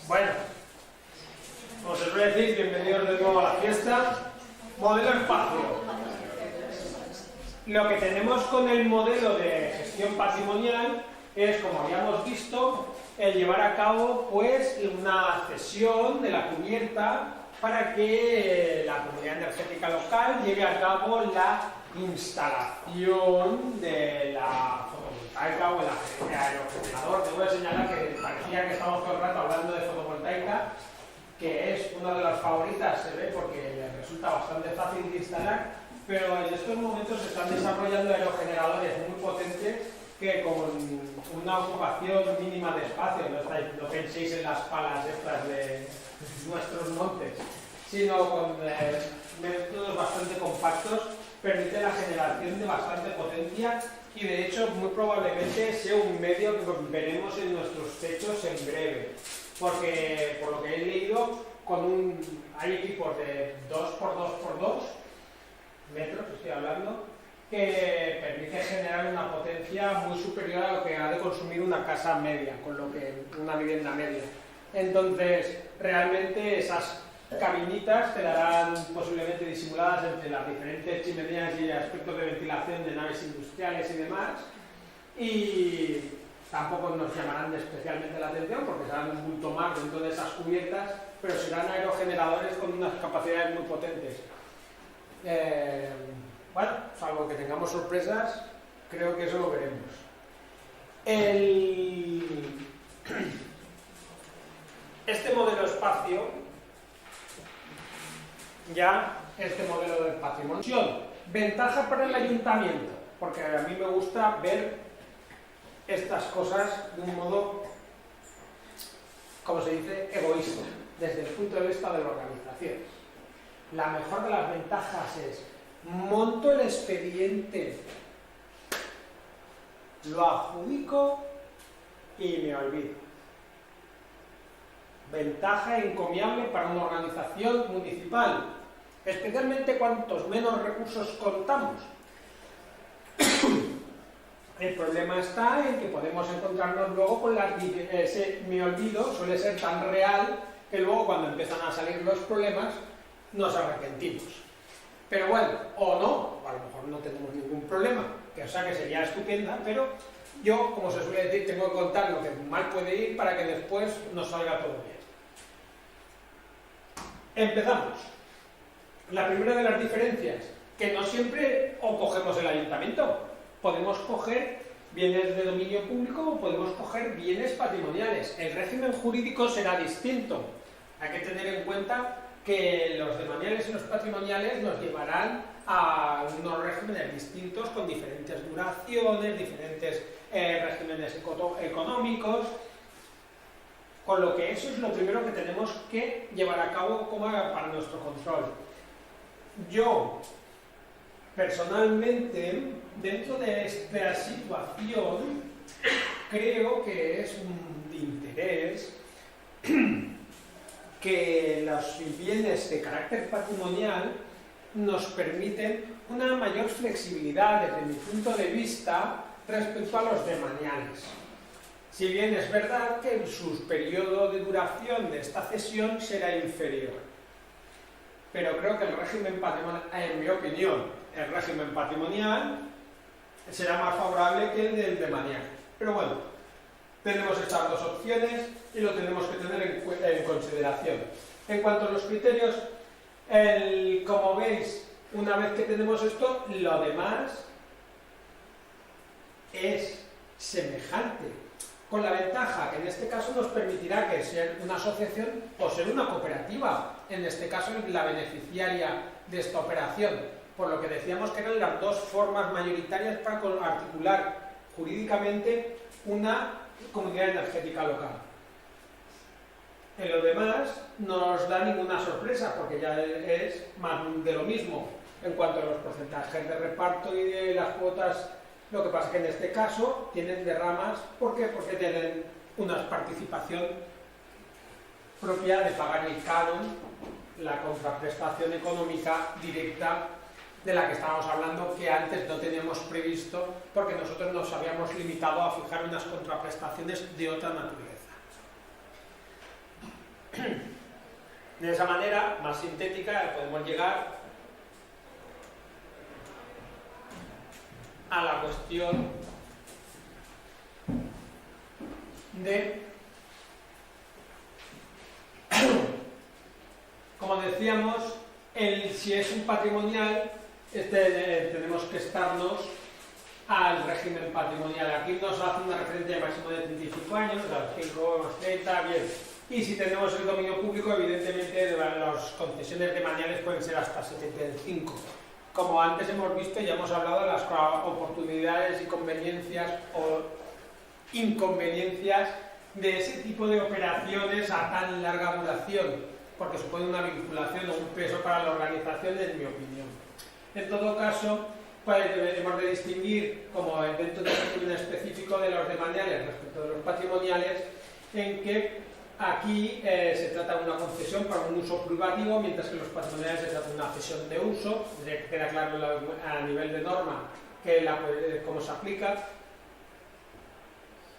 Bueno, como se suele decir, bienvenidos de nuevo a la fiesta. Modelo espacio. Lo que tenemos con el modelo de gestión patrimonial es, como habíamos visto, el llevar a cabo pues una cesión de la cubierta para que la comunidad energética local lleve a cabo la instalación de la fotovoltaica o el aerogenerador. Te voy a señalar que parecía que estamos todo el rato hablando de fotovoltaica, que es una de las favoritas, se ve, porque les resulta bastante fácil de instalar, pero en estos momentos se están desarrollando aerogeneradores muy potentes que con una ocupación mínima de espacio, no penséis en las palas estas de nuestros montes, sino con métodos bastante compactos, permite la generación de bastante potencia y de hecho muy probablemente sea un medio que veremos en nuestros techos en breve, porque por lo que he leído hay equipos de 2x2x2 metros, estoy hablando, que permite generar una potencia muy superior a lo que ha de consumir una casa media, con lo que una vivienda media. Entonces, realmente esas cabinitas quedarán posiblemente disimuladas entre las diferentes chimeneas y aspectos de ventilación de naves industriales y demás, y tampoco nos llamarán especialmente la atención porque serán un punto más dentro de esas cubiertas, pero serán aerogeneradores con unas capacidades muy potentes. Bueno, salvo que tengamos sorpresas, creo que eso lo veremos. Este modelo espacio, este modelo de patrimonio, ventaja para el ayuntamiento, porque a mí me gusta ver estas cosas de un modo, como se dice, egoísta, desde el punto de vista de la organización. La mejor de las ventajas es: monto el expediente, lo adjudico y me olvido. Ventaja encomiable para una organización municipal, especialmente cuantos menos recursos contamos. El problema está en que podemos encontrarnos luego con ese me olvido suele ser tan real que luego cuando empiezan a salir los problemas nos arrepentimos. Pero bueno, o no, a lo mejor no tenemos ningún problema, que sería estupenda, pero yo, como se suele decir, tengo que contar lo que mal puede ir para que después nos salga todo bien. Empezamos. La primera de las diferencias, que no siempre cogemos el ayuntamiento. Podemos coger bienes de dominio público o podemos coger bienes patrimoniales. El régimen jurídico será distinto. Hay que tener en cuenta que los demaniales y los patrimoniales nos llevarán a unos regímenes distintos con diferentes duraciones, diferentes regímenes económicos, con lo que eso es lo primero que tenemos que llevar a cabo para nuestro control. Yo, personalmente, dentro de esta situación, creo que es de interés que los bienes de carácter patrimonial nos permiten una mayor flexibilidad desde mi punto de vista respecto a los demaniales. Si bien es verdad que su periodo de duración de esta cesión será inferior, pero creo que el régimen patrimonial, en mi opinión, el régimen patrimonial será más favorable que el del demanial. Pero bueno, tenemos estas dos opciones y lo tenemos que tener en consideración. En cuanto a los criterios, como veis, una vez que tenemos esto, lo demás es semejante, con la ventaja que en este caso nos permitirá que ser una asociación o ser una cooperativa, en este caso la beneficiaria de esta operación, por lo que decíamos que eran las dos formas mayoritarias para articular jurídicamente una comunidad energética local. En lo demás no nos da ninguna sorpresa porque ya es más de lo mismo en cuanto a los porcentajes de reparto y de las cuotas. Lo que pasa es que en este caso tienen derramas. ¿Por qué? Porque tienen una participación propia de pagar el canon, la contraprestación económica directa de la que estábamos hablando, que antes no teníamos previsto porque nosotros nos habíamos limitado a fijar unas contraprestaciones de otra naturaleza. De esa manera, más sintética, podemos llegar a la cuestión de, como decíamos, si es un patrimonial, tenemos que estarnos al régimen patrimonial. Aquí nos hace una referencia de máximo de 35 años, las 5 más 30, bien. Y si tenemos el dominio público, evidentemente las concesiones demaniales pueden ser hasta 75. Como antes hemos visto, ya hemos hablado de las oportunidades y conveniencias o inconveniencias de ese tipo de operaciones a tan larga duración, porque supone una vinculación o un peso para la organización, en mi opinión. En todo caso, pues debemos de distinguir como dentro de un régimen específico de los demaniales respecto de los patrimoniales, en que aquí se trata de una concesión para un uso privativo, mientras que los patrimoniales se trata de una cesión de uso. Queda claro a nivel de norma cómo se aplica.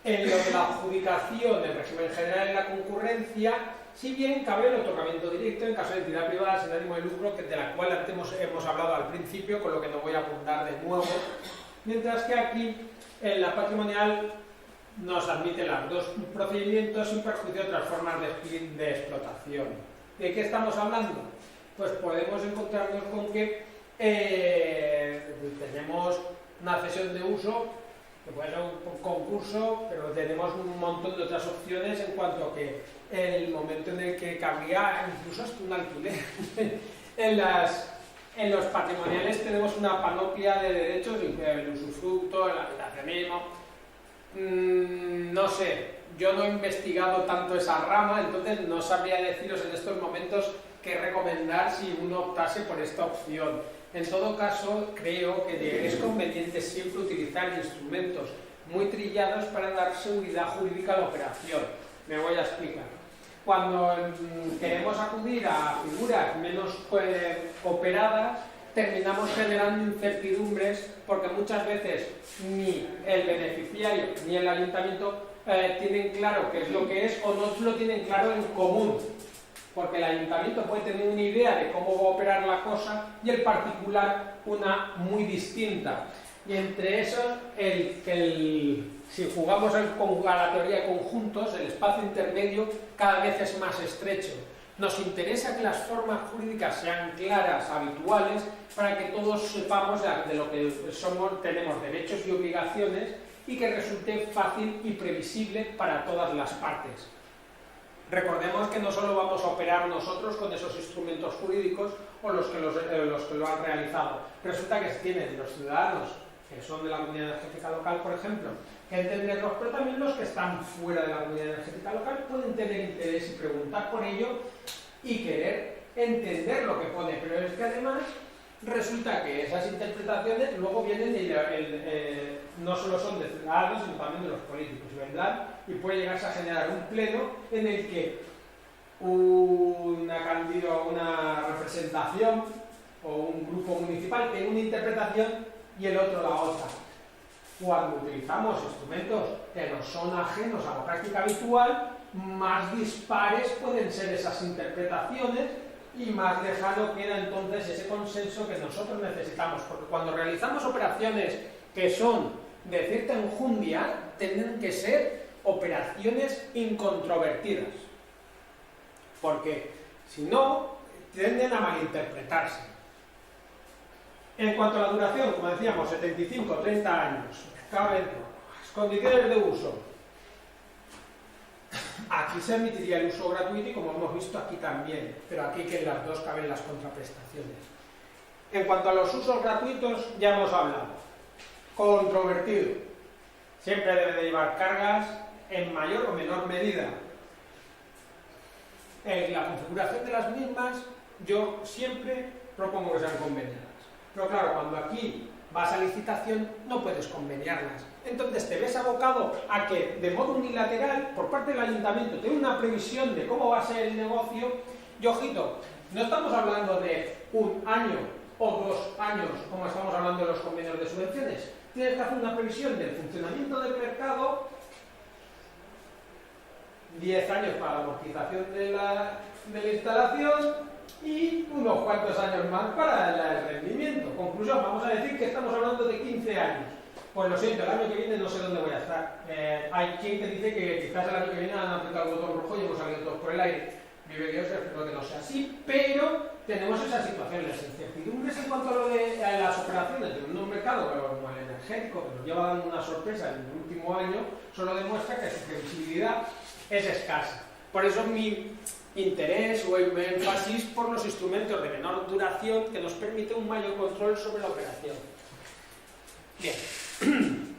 En lo de la adjudicación, el régimen general en la concurrencia, si bien cabe el otorgamiento directo en caso de entidad privada sin ánimo de lucro, de la cual antes hemos hablado al principio, con lo que no voy a apuntar de nuevo, mientras que aquí en la patrimonial nos admite los dos procedimientos sin perjuicio de otras formas de explotación. ¿De qué estamos hablando? Pues podemos encontrarnos con que tenemos una cesión de uso, que puede ser un concurso, pero tenemos un montón de otras opciones en cuanto a que el momento en el que cabría incluso hasta un alquiler. En los patrimoniales tenemos una panoplia de derechos, el usufructo, el habitacionismo. No sé, yo no he investigado tanto esa rama, entonces no sabría deciros en estos momentos qué recomendar si uno optase por esta opción. En todo caso, creo que es conveniente siempre utilizar instrumentos muy trillados para dar seguridad jurídica a la operación. Me voy a explicar. Cuando queremos acudir a figuras menos operadas, terminamos generando incertidumbres porque muchas veces ni el beneficiario ni el ayuntamiento tienen claro qué es lo que es o no lo tienen claro en común. Porque el ayuntamiento puede tener una idea de cómo va a operar la cosa y el particular una muy distinta. Y entre esos, si jugamos a la teoría de conjuntos, el espacio intermedio cada vez es más estrecho. Nos interesa que las formas jurídicas sean claras, habituales, para que todos sepamos de lo que somos, tenemos derechos y obligaciones y que resulte fácil y previsible para todas las partes. Recordemos que no solo vamos a operar nosotros con esos instrumentos jurídicos o los que lo han realizado. Resulta que tienen los ciudadanos que son de la comunidad energética local, por ejemplo, que entenderlos, pero también los que están fuera de la comunidad energética local pueden tener interés y preguntar por ello y querer entender lo que pone. Pero es que además resulta que esas interpretaciones luego vienen no solo son de ciudadanos, sino también de los políticos, ¿verdad? Y puede llegarse a generar un pleno en el que una representación o un grupo municipal tiene una interpretación y el otro la otra. Cuando utilizamos instrumentos que nos son ajenos a la práctica habitual, más dispares pueden ser esas interpretaciones y más lejano queda entonces ese consenso que nosotros necesitamos, porque cuando realizamos operaciones que son de cierta enjundia, tienen que ser operaciones incontrovertidas, porque si no, tienden a malinterpretarse. En cuanto a la duración, como decíamos, 75, 30 años, caben las condiciones de uso. Aquí se admitiría el uso gratuito y como hemos visto aquí también, pero aquí que en las dos caben las contraprestaciones. En cuanto a los usos gratuitos, ya hemos hablado. Controvertido. Siempre debe de llevar cargas en mayor o menor medida. En la configuración de las mismas, yo siempre propongo que sean conveniadas. Pero claro, cuando aquí vas a licitación, no puedes conveniarlas. Entonces te ves abocado a que de modo unilateral, por parte del ayuntamiento, tiene una previsión de cómo va a ser el negocio. Y ojito, no estamos hablando de un año o 2 años, como estamos hablando de los convenios de subvenciones. Tienes que hacer una previsión del funcionamiento del mercado 10 años para la amortización de la instalación y unos cuantos años más para el rendimiento. Conclusión, vamos a decir que estamos hablando de 15 años. Pues lo siento, el año que viene no sé dónde voy a estar. Hay quien que dice que quizás el año que viene han apretado el botón rojo y hemos salido todos por el aire. Vive Dios, espero que no sea así, pero tenemos esa situación, las incertidumbres en cuanto a lo de las operaciones de un mercado como el energético, que nos lleva dando una sorpresa en el último año, solo demuestra que su previsibilidad es escasa. Por eso mi interés o énfasis por los instrumentos de menor duración que nos permite un mayor control sobre la operación. Bien.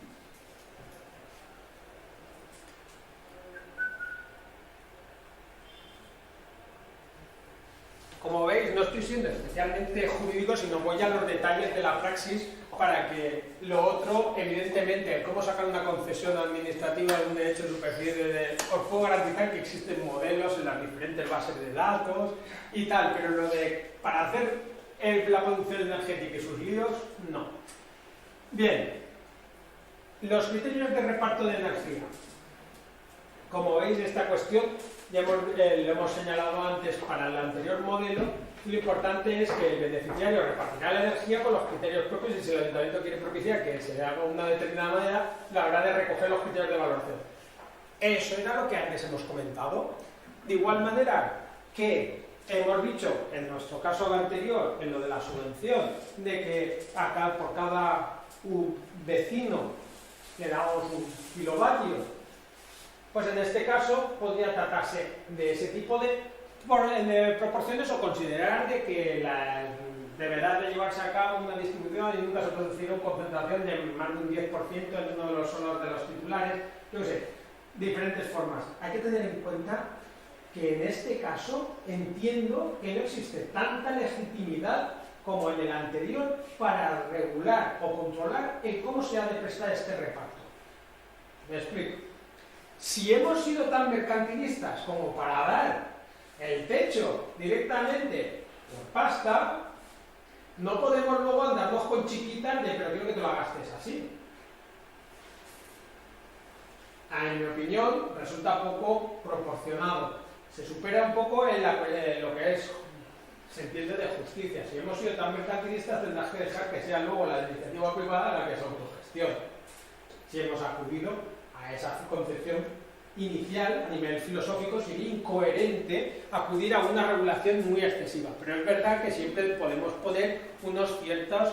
Como veis, no estoy siendo especialmente jurídico, sino voy a los detalles de la praxis para que lo otro, evidentemente, cómo sacar una concesión administrativa de un derecho de superficie, os puedo garantizar que existen modelos en las diferentes bases de datos y tal, pero lo de para hacer la producción energética y sus líos, no. Bien, los criterios de reparto de energía. Como veis, esta cuestión ya lo hemos señalado antes para el anterior modelo. Lo importante es que el beneficiario repartirá la energía con los criterios propios y si el ayuntamiento quiere propiciar que se haga de una determinada manera, la habrá de recoger los criterios de valoración. Eso era lo que antes hemos comentado. De igual manera que hemos dicho, en nuestro caso anterior, en lo de la subvención, de que acá por cada vecino le damos un kilovatio. Pues en este caso podría tratarse de ese tipo de proporciones o considerar de que deberá de llevarse a cabo una distribución y nunca se producirá una concentración de más de un 10% en uno de los solos de los titulares. Yo qué sé, diferentes formas. Hay que tener en cuenta que en este caso entiendo que no existe tanta legitimidad como en el anterior para regular o controlar el cómo se ha de prestar este reparto. Me explico. Si hemos sido tan mercantilistas como para dar el techo directamente por pasta, no podemos luego andarnos con chiquitas de pero quiero que te lo gastes así. En mi opinión, resulta poco proporcionado. Se supera un poco en lo que es, se entiende, de justicia. Si hemos sido tan mercantilistas, tendrás que dejar que sea luego la iniciativa privada la que se autogestione. Si hemos acudido a esa concepción inicial, a nivel filosófico, sería incoherente acudir a una regulación muy excesiva. Pero es verdad que siempre podemos poner unos ciertos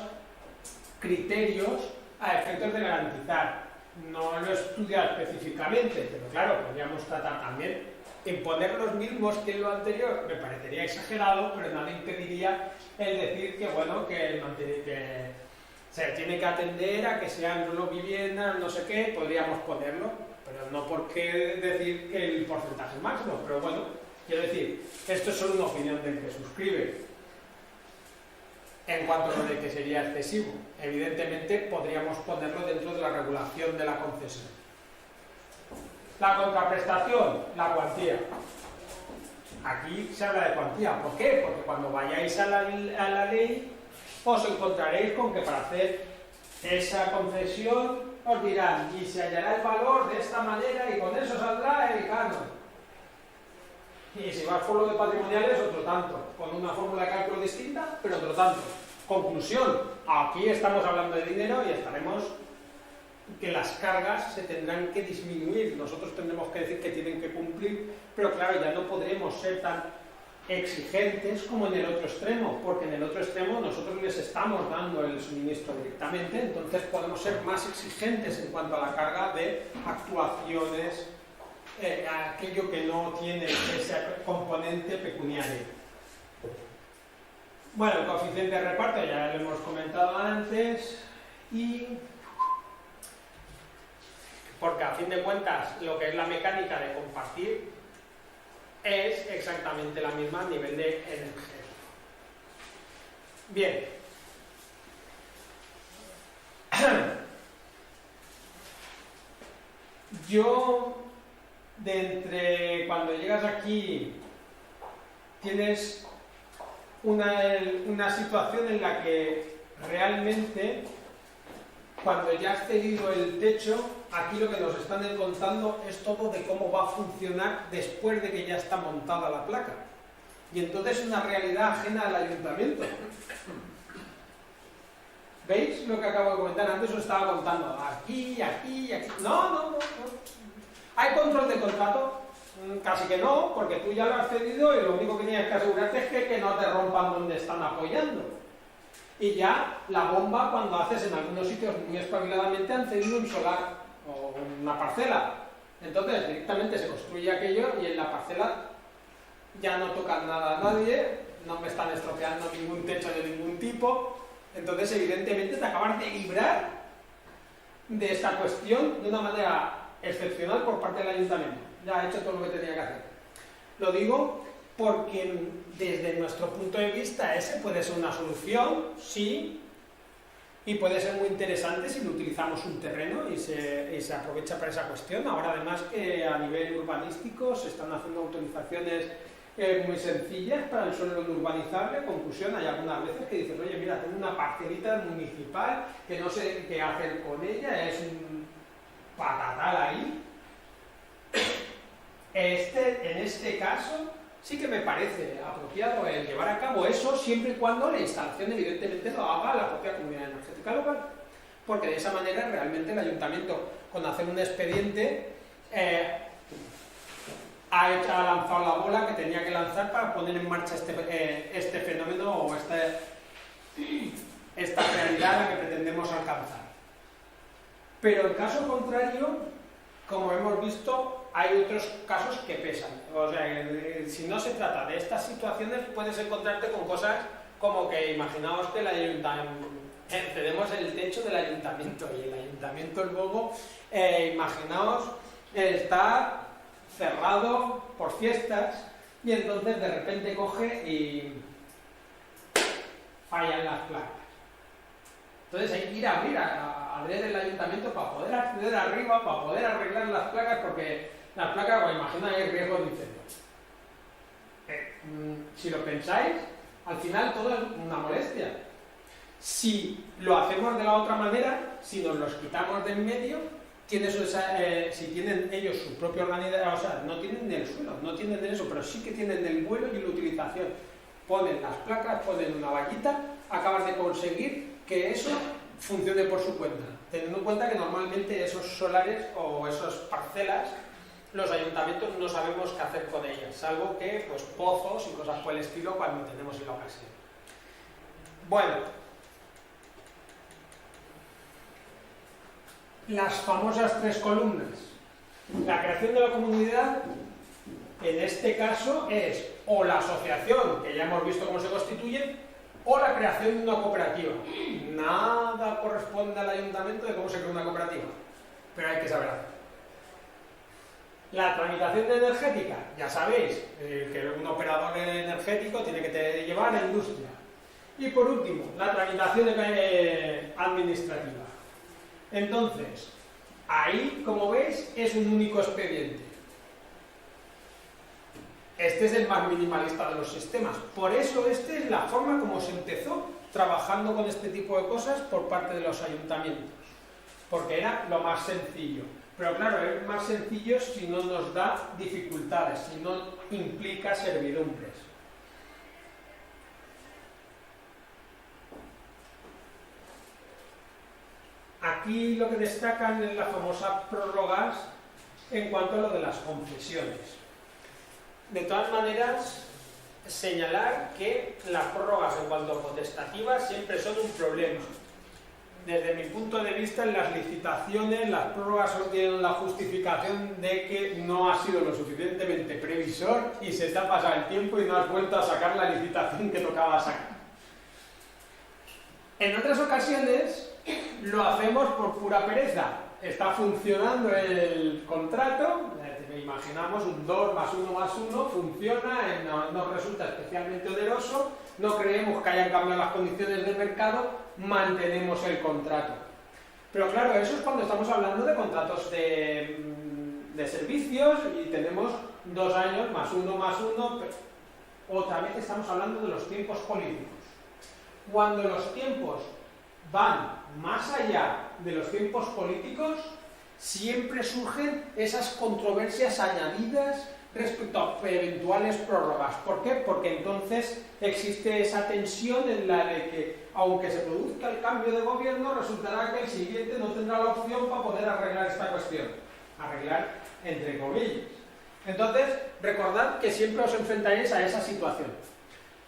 criterios a efectos de garantizar. No lo he estudiado específicamente, pero claro, podríamos tratar también en poner los mismos que en lo anterior. Me parecería exagerado, pero nada impediría el decir que, bueno, que se tiene que atender a que sean solo viviendas, no sé qué, podríamos ponerlo, pero no por qué decir que el porcentaje máximo. Pero bueno, quiero decir, esto es solo una opinión del que suscribe. En cuanto a lo de que sería excesivo, evidentemente podríamos ponerlo dentro de la regulación de la concesión. La contraprestación, la cuantía. Aquí se habla de cuantía. ¿Por qué? Porque cuando vayáis a la ley os encontraréis con que para hacer esa concesión os dirán y se hallará el valor de esta manera y con eso saldrá el canon. Y si vas por lo de patrimoniales, otro tanto, con una fórmula de cálculo distinta, pero otro tanto. Conclusión, aquí estamos hablando de dinero y estaremos que las cargas se tendrán que disminuir, nosotros tendremos que decir que tienen que cumplir, pero claro, ya no podremos ser tan exigentes como en el otro extremo, porque en el otro extremo nosotros les estamos dando el suministro directamente, entonces podemos ser más exigentes en cuanto a la carga de actuaciones, aquello que no tiene ese componente pecuniario. Bueno, el coeficiente de reparto ya lo hemos comentado antes, y porque a fin de cuentas lo que es la mecánica de compartir es exactamente la misma a nivel de energía. Bien. Yo, cuando llegas aquí, tienes una situación en la que realmente, cuando ya has cedido el techo, aquí lo que nos están contando es todo de cómo va a funcionar después de que ya está montada la placa. Y entonces es una realidad ajena al ayuntamiento. ¿Veis lo que acabo de comentar? Antes os estaba contando. Aquí, aquí, aquí. No. ¿Hay control de contrato? Casi que no, porque tú ya lo has cedido y lo único que tienes que asegurarte es que no te rompan donde están apoyando. Y ya la bomba, cuando haces en algunos sitios muy espabiladamente, han cedido un solar o una parcela. Entonces directamente se construye aquello y en la parcela ya no tocan nada a nadie, no me están estropeando ningún techo de ningún tipo. Entonces evidentemente te acabas de librar de esta cuestión de una manera excepcional por parte del ayuntamiento. Ya ha hecho todo lo que tenía que hacer. Lo digo porque desde nuestro punto de vista ese puede ser una solución, sí, y puede ser muy interesante si lo utilizamos un terreno y se aprovecha para esa cuestión. Ahora además que a nivel urbanístico se están haciendo autorizaciones muy sencillas para el suelo no urbanizable. Conclusión, hay algunas veces que dices, oye, mira, tengo una parcelita municipal que no sé qué hacer con ella, es un patatal ahí. En este caso sí que me parece apropiado el llevar a cabo eso, siempre y cuando la instalación evidentemente lo haga la propia comunidad energética local, porque de esa manera realmente el ayuntamiento, con hacer un expediente, ha lanzado la bola que tenía que lanzar para poner en marcha este fenómeno o esta realidad a la que pretendemos alcanzar. Pero en caso contrario, como hemos visto, hay otros casos que pesan. O sea, si no se trata de estas situaciones, puedes encontrarte con cosas como que imaginaos que cedemos el techo del ayuntamiento y el ayuntamiento luego, imaginaos, está cerrado por fiestas y entonces de repente coge y fallan las placas. Entonces hay que ir a abrir el ayuntamiento para poder acceder arriba, para poder arreglar las placas, porque las placas, pues imagina, hay riesgo de incendio. Si lo pensáis, al final todo es una molestia. Si lo hacemos de la otra manera, si nos los quitamos de en medio, si tienen ellos su propia organización, o sea, no tienen del suelo, no tienen de eso, pero sí que tienen del vuelo y la utilización. Ponen las placas, ponen una vallita, acabas de conseguir que eso funcione por su cuenta, teniendo en cuenta que normalmente esos solares o esas parcelas, los ayuntamientos no sabemos qué hacer con ellas, salvo que pues pozos y cosas por el estilo cuando tenemos la ocasión. Bueno, las famosas 3 columnas. La creación de la comunidad, en este caso, es o la asociación, que ya hemos visto cómo se constituye, o la creación de una cooperativa. Nada corresponde al ayuntamiento de cómo se crea una cooperativa, pero hay que saber hacer. La tramitación de energética, ya sabéis, que un operador energético tiene que llevar a la industria. Y por último, la tramitación administrativa. Entonces, ahí, como veis, es un único expediente. Este es el más minimalista de los sistemas. Por eso esta es la forma como se empezó trabajando con este tipo de cosas por parte de los ayuntamientos. Porque era lo más sencillo. Pero claro, es más sencillo si no nos da dificultades, si no implica servidumbres. Aquí lo que destacan es las famosas prórrogas en cuanto a lo de las concesiones. De todas maneras, señalar que las prórrogas en cuanto a potestativas siempre son un problema. Desde mi punto de vista, en las licitaciones, las prórrogas solo tienen la justificación de que no has sido lo suficientemente previsor y se te ha pasado el tiempo y no has vuelto a sacar la licitación que tocaba sacar. En otras ocasiones lo hacemos por pura pereza. Está funcionando el contrato, imaginamos un 2 más 1 más 1, funciona, no nos resulta especialmente oneroso, no creemos que hayan cambiado las condiciones del mercado, mantenemos el contrato. Pero claro, eso es cuando estamos hablando de contratos de servicios y tenemos 2 años más 1 más 1, otra vez estamos hablando de los tiempos políticos. Cuando los tiempos van más allá de los tiempos políticos, siempre surgen esas controversias añadidas respecto a eventuales prórrogas. ¿Por qué? Porque entonces existe esa tensión en la de que, aunque se produzca el cambio de gobierno, resultará que el siguiente no tendrá la opción para poder arreglar esta cuestión. Arreglar entre comillas. Entonces, recordad que siempre os enfrentaréis a esa situación.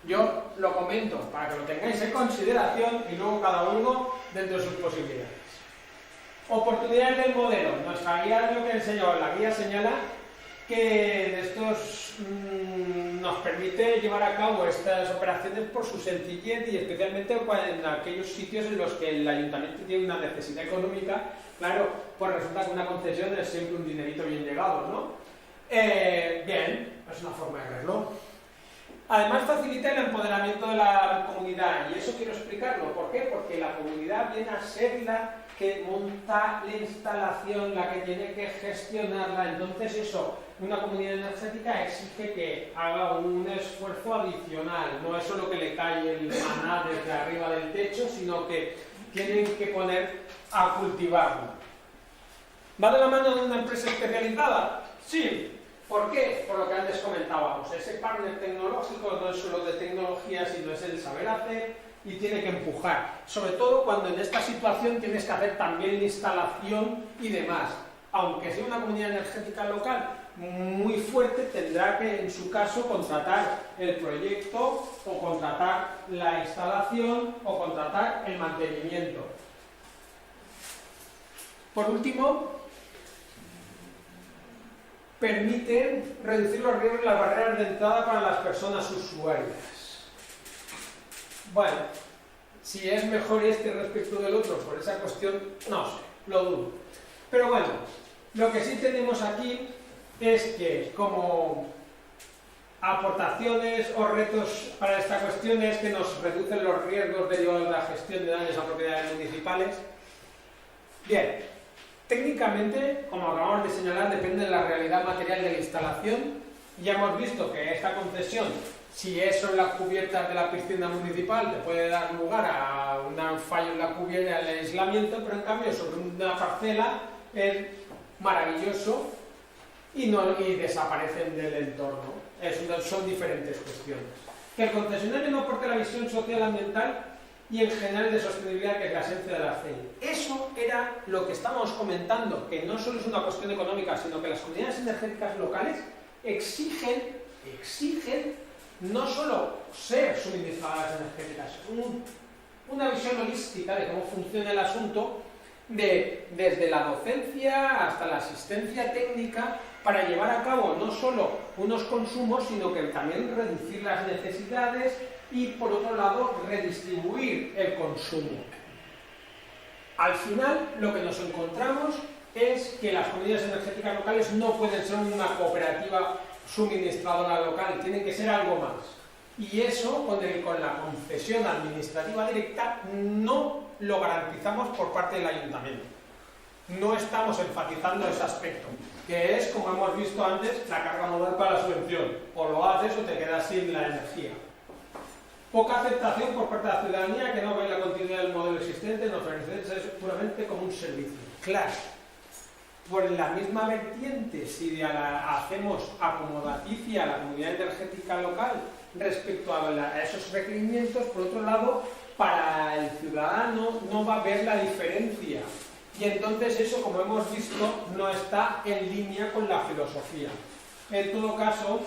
Yo lo comento para que lo tengáis en consideración y luego cada uno dentro de sus posibilidades. Oportunidades del modelo. Nuestra guía, lo que he enseñado, la guía señala que estos nos permite llevar a cabo estas operaciones por su sencillez y especialmente en aquellos sitios en los que el ayuntamiento tiene una necesidad económica. Claro, pues resulta que una concesión es siempre un dinerito bien llegado, ¿no? Bien, es una forma de verlo. Además facilita el empoderamiento de la comunidad, y eso quiero explicarlo. ¿Por qué? Porque la comunidad viene a ser la que monta la instalación, la que tiene que gestionarla. Entonces eso, una comunidad energética exige que haga un esfuerzo adicional. No es solo que le cae el maná desde arriba del techo, sino que tienen que poner a cultivarlo. ¿Va de la mano de una empresa especializada? Sí. ¿Por qué? Por lo que antes comentábamos, ese partner tecnológico no es solo de tecnología, sino es el saber hacer y tiene que empujar. Sobre todo cuando en esta situación tienes que hacer también la instalación y demás. Aunque sea una comunidad energética local muy fuerte, tendrá que en su caso contratar el proyecto o contratar la instalación o contratar el mantenimiento. Por último, permiten reducir los riesgos y las barreras de entrada para las personas usuarias. Bueno, si es mejor este respecto del otro por esa cuestión, no sé, lo dudo. Pero bueno, lo que sí tenemos aquí es que como aportaciones o retos para esta cuestión es que nos reducen los riesgos derivados de la gestión de daños a propiedades municipales. Bien. Técnicamente, como acabamos de señalar, depende de la realidad material de la instalación. Ya hemos visto que esta concesión, si es sobre las cubiertas de la piscina municipal, te puede dar lugar a un fallo en la cubierta, el aislamiento, pero en cambio sobre una parcela es maravilloso y desaparecen del entorno. Son diferentes cuestiones. Que el concesionario no aporte la visión social ambiental y en general de sostenibilidad, que es la esencia de la CEI. Eso era lo que estábamos comentando, que no solo es una cuestión económica, sino que las comunidades energéticas locales exigen no solo ser suministradoras energéticas, una visión holística de cómo funciona el asunto, desde la docencia hasta la asistencia técnica, para llevar a cabo no solo unos consumos, sino que también reducir las necesidades y, por otro lado, redistribuir el consumo. Al final, lo que nos encontramos es que las comunidades energéticas locales no pueden ser una cooperativa suministradora local, tienen que ser algo más. Y eso, con la concesión administrativa directa, no lo garantizamos por parte del ayuntamiento. No estamos enfatizando ese aspecto, que es, como hemos visto antes, la carga modal para la subvención. O lo haces o te quedas sin la energía. Poca aceptación por parte de la ciudadanía, que no ve la continuidad del modelo existente, nos ofrece eso puramente como un servicio. Claro, por la misma vertiente, si hacemos acomodaticia a la comunidad energética local respecto a esos requerimientos, por otro lado, para el ciudadano no va a ver la diferencia. Y entonces eso, como hemos visto, no está en línea con la filosofía. En todo caso,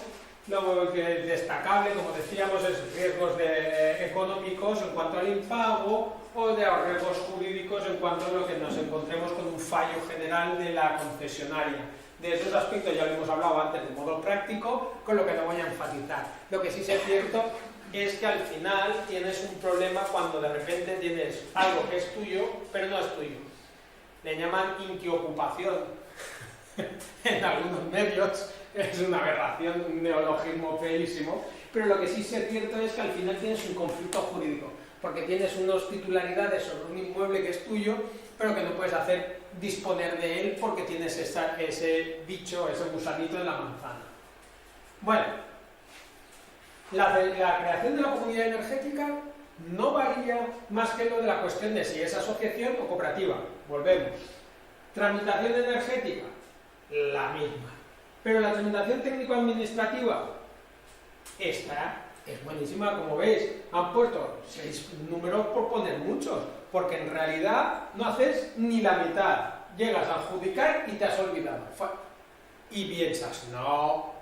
lo que es destacable, como decíamos, es riesgos económicos en cuanto al impago o de riesgos jurídicos en cuanto a lo que nos encontremos con un fallo general de la concesionaria. De esos aspectos ya lo hemos hablado antes de modo práctico, con lo que no voy a enfatizar. Lo que sí es cierto es que al final tienes un problema cuando de repente tienes algo que es tuyo, pero no es tuyo. Le llaman inquiocupación en algunos medios. Es una aberración, un neologismo feísimo, pero lo que sí es cierto es que al final tienes un conflicto jurídico, porque tienes unas titularidades sobre un inmueble que es tuyo, pero que no puedes hacer disponer de él porque tienes ese bicho, ese gusanito en la manzana. Bueno, la creación de la comunidad energética no varía más que lo de la cuestión de si es asociación o cooperativa. Volvemos. Tramitación energética, la misma. Pero la tramitación técnico-administrativa, esta es buenísima, como veis. Han puesto 6 números por poner muchos, porque en realidad no haces ni la mitad. Llegas a adjudicar y te has olvidado. Y piensas, no.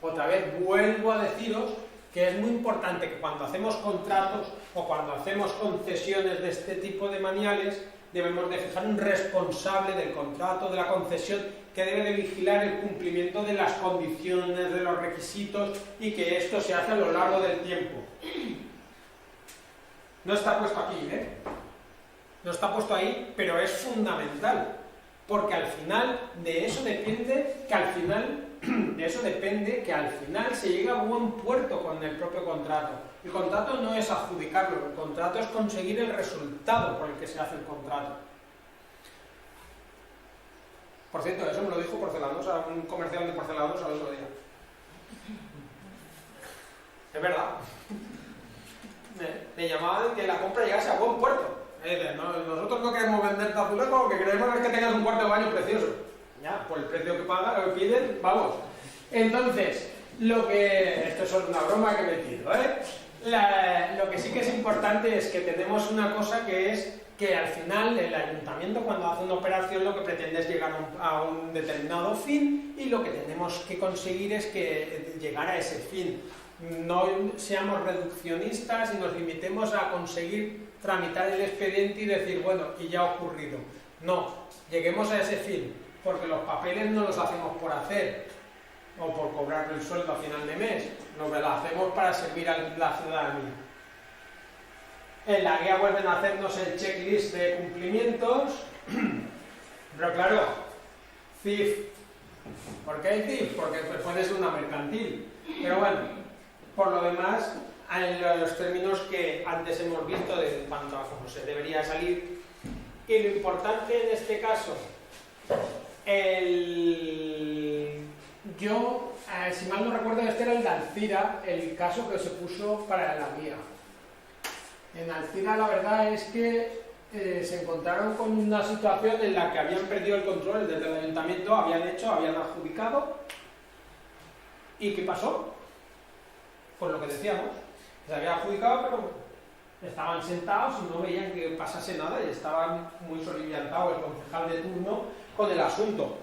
Otra vez vuelvo a deciros que es muy importante que cuando hacemos contratos o cuando hacemos concesiones de este tipo de manuales, debemos de fijar un responsable del contrato, de la concesión, que debe de vigilar el cumplimiento de las condiciones, de los requisitos, y que esto se hace a lo largo del tiempo. No está puesto aquí, ¿eh? No está puesto ahí, pero es fundamental, porque al final de eso depende que al final se llegue a buen puerto con el propio contrato. El contrato no es adjudicarlo, el contrato es conseguir el resultado por el que se hace el contrato. Por cierto, eso me lo dijo Porcelanosa, un comercial de porcelanosa el otro día. Es verdad. Me llamaban que la compra llegase a buen puerto. Nosotros no queremos venderte azulejo, lo que queremos es que tengas un cuarto de baño precioso. Ya, por el precio que pagan, lo que piden, vamos. Entonces, esto es una broma que he metido, ¿eh? Lo que sí que es importante es que tenemos una cosa que es que al final el ayuntamiento, cuando hace una operación, lo que pretende es llegar a un determinado fin, y lo que tenemos que conseguir es que llegar a ese fin. No seamos reduccionistas y nos limitemos a conseguir tramitar el expediente y decir, bueno, y ya ha ocurrido. No, lleguemos a ese fin, porque los papeles no los hacemos por hacer o por cobrar el sueldo a final de mes, lo hacemos para servir a la ciudadanía. En la guía vuelven a hacernos el checklist de cumplimientos, pero claro, CIF. ¿Por qué hay CIF? Porque puede ser una mercantil. Pero bueno, por lo demás, en los términos que antes hemos visto de cuanto a cómo se debería salir. Y lo importante en este caso, si mal no recuerdo, este era el de Alcira, el caso que se puso para la guía. En Alcira la verdad es que se encontraron con una situación en la que habían perdido el control desde el ayuntamiento, habían adjudicado. ¿Y qué pasó? Pues lo que decíamos, se había adjudicado, pero estaban sentados y no veían que pasase nada y estaban muy soliviantados el concejal de turno con el asunto.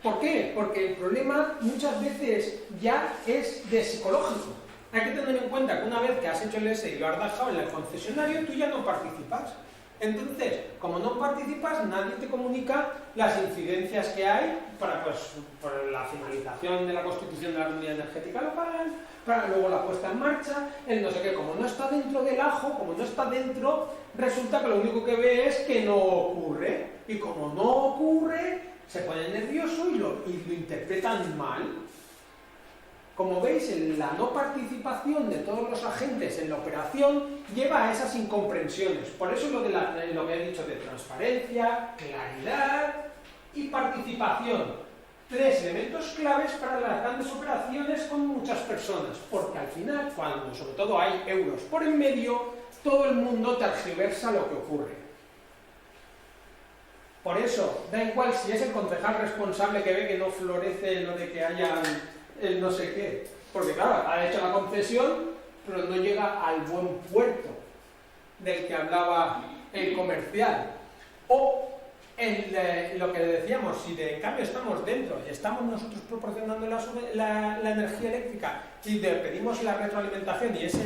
¿Por qué? Porque el problema muchas veces ya es de psicológico. Hay que tener en cuenta que una vez que has hecho el S y lo has dejado en el concesionario, tú ya no participas. Entonces, como no participas, nadie te comunica las incidencias que hay para, por la finalización de la constitución de la comunidad energética local, para luego la puesta en marcha, el no sé qué. Como no está dentro del ajo, como no está dentro, resulta que lo único que ve es que no ocurre. Y como no ocurre, se pone nervioso y lo interpretan mal. Como veis, la no participación de todos los agentes en la operación lleva a esas incomprensiones. Por eso lo que he dicho de transparencia, claridad y participación. 3 elementos claves para las grandes operaciones con muchas personas. Porque al final, cuando sobre todo hay euros por en medio, todo el mundo tergiversa lo que ocurre. Por eso, da igual si es el concejal responsable que ve que no florece lo de que haya el no sé qué, porque claro, ha hecho la concesión, pero no llega al buen puerto del que hablaba el comercial. O lo que decíamos, si en cambio estamos dentro y estamos nosotros proporcionando la energía eléctrica y le pedimos la retroalimentación y esa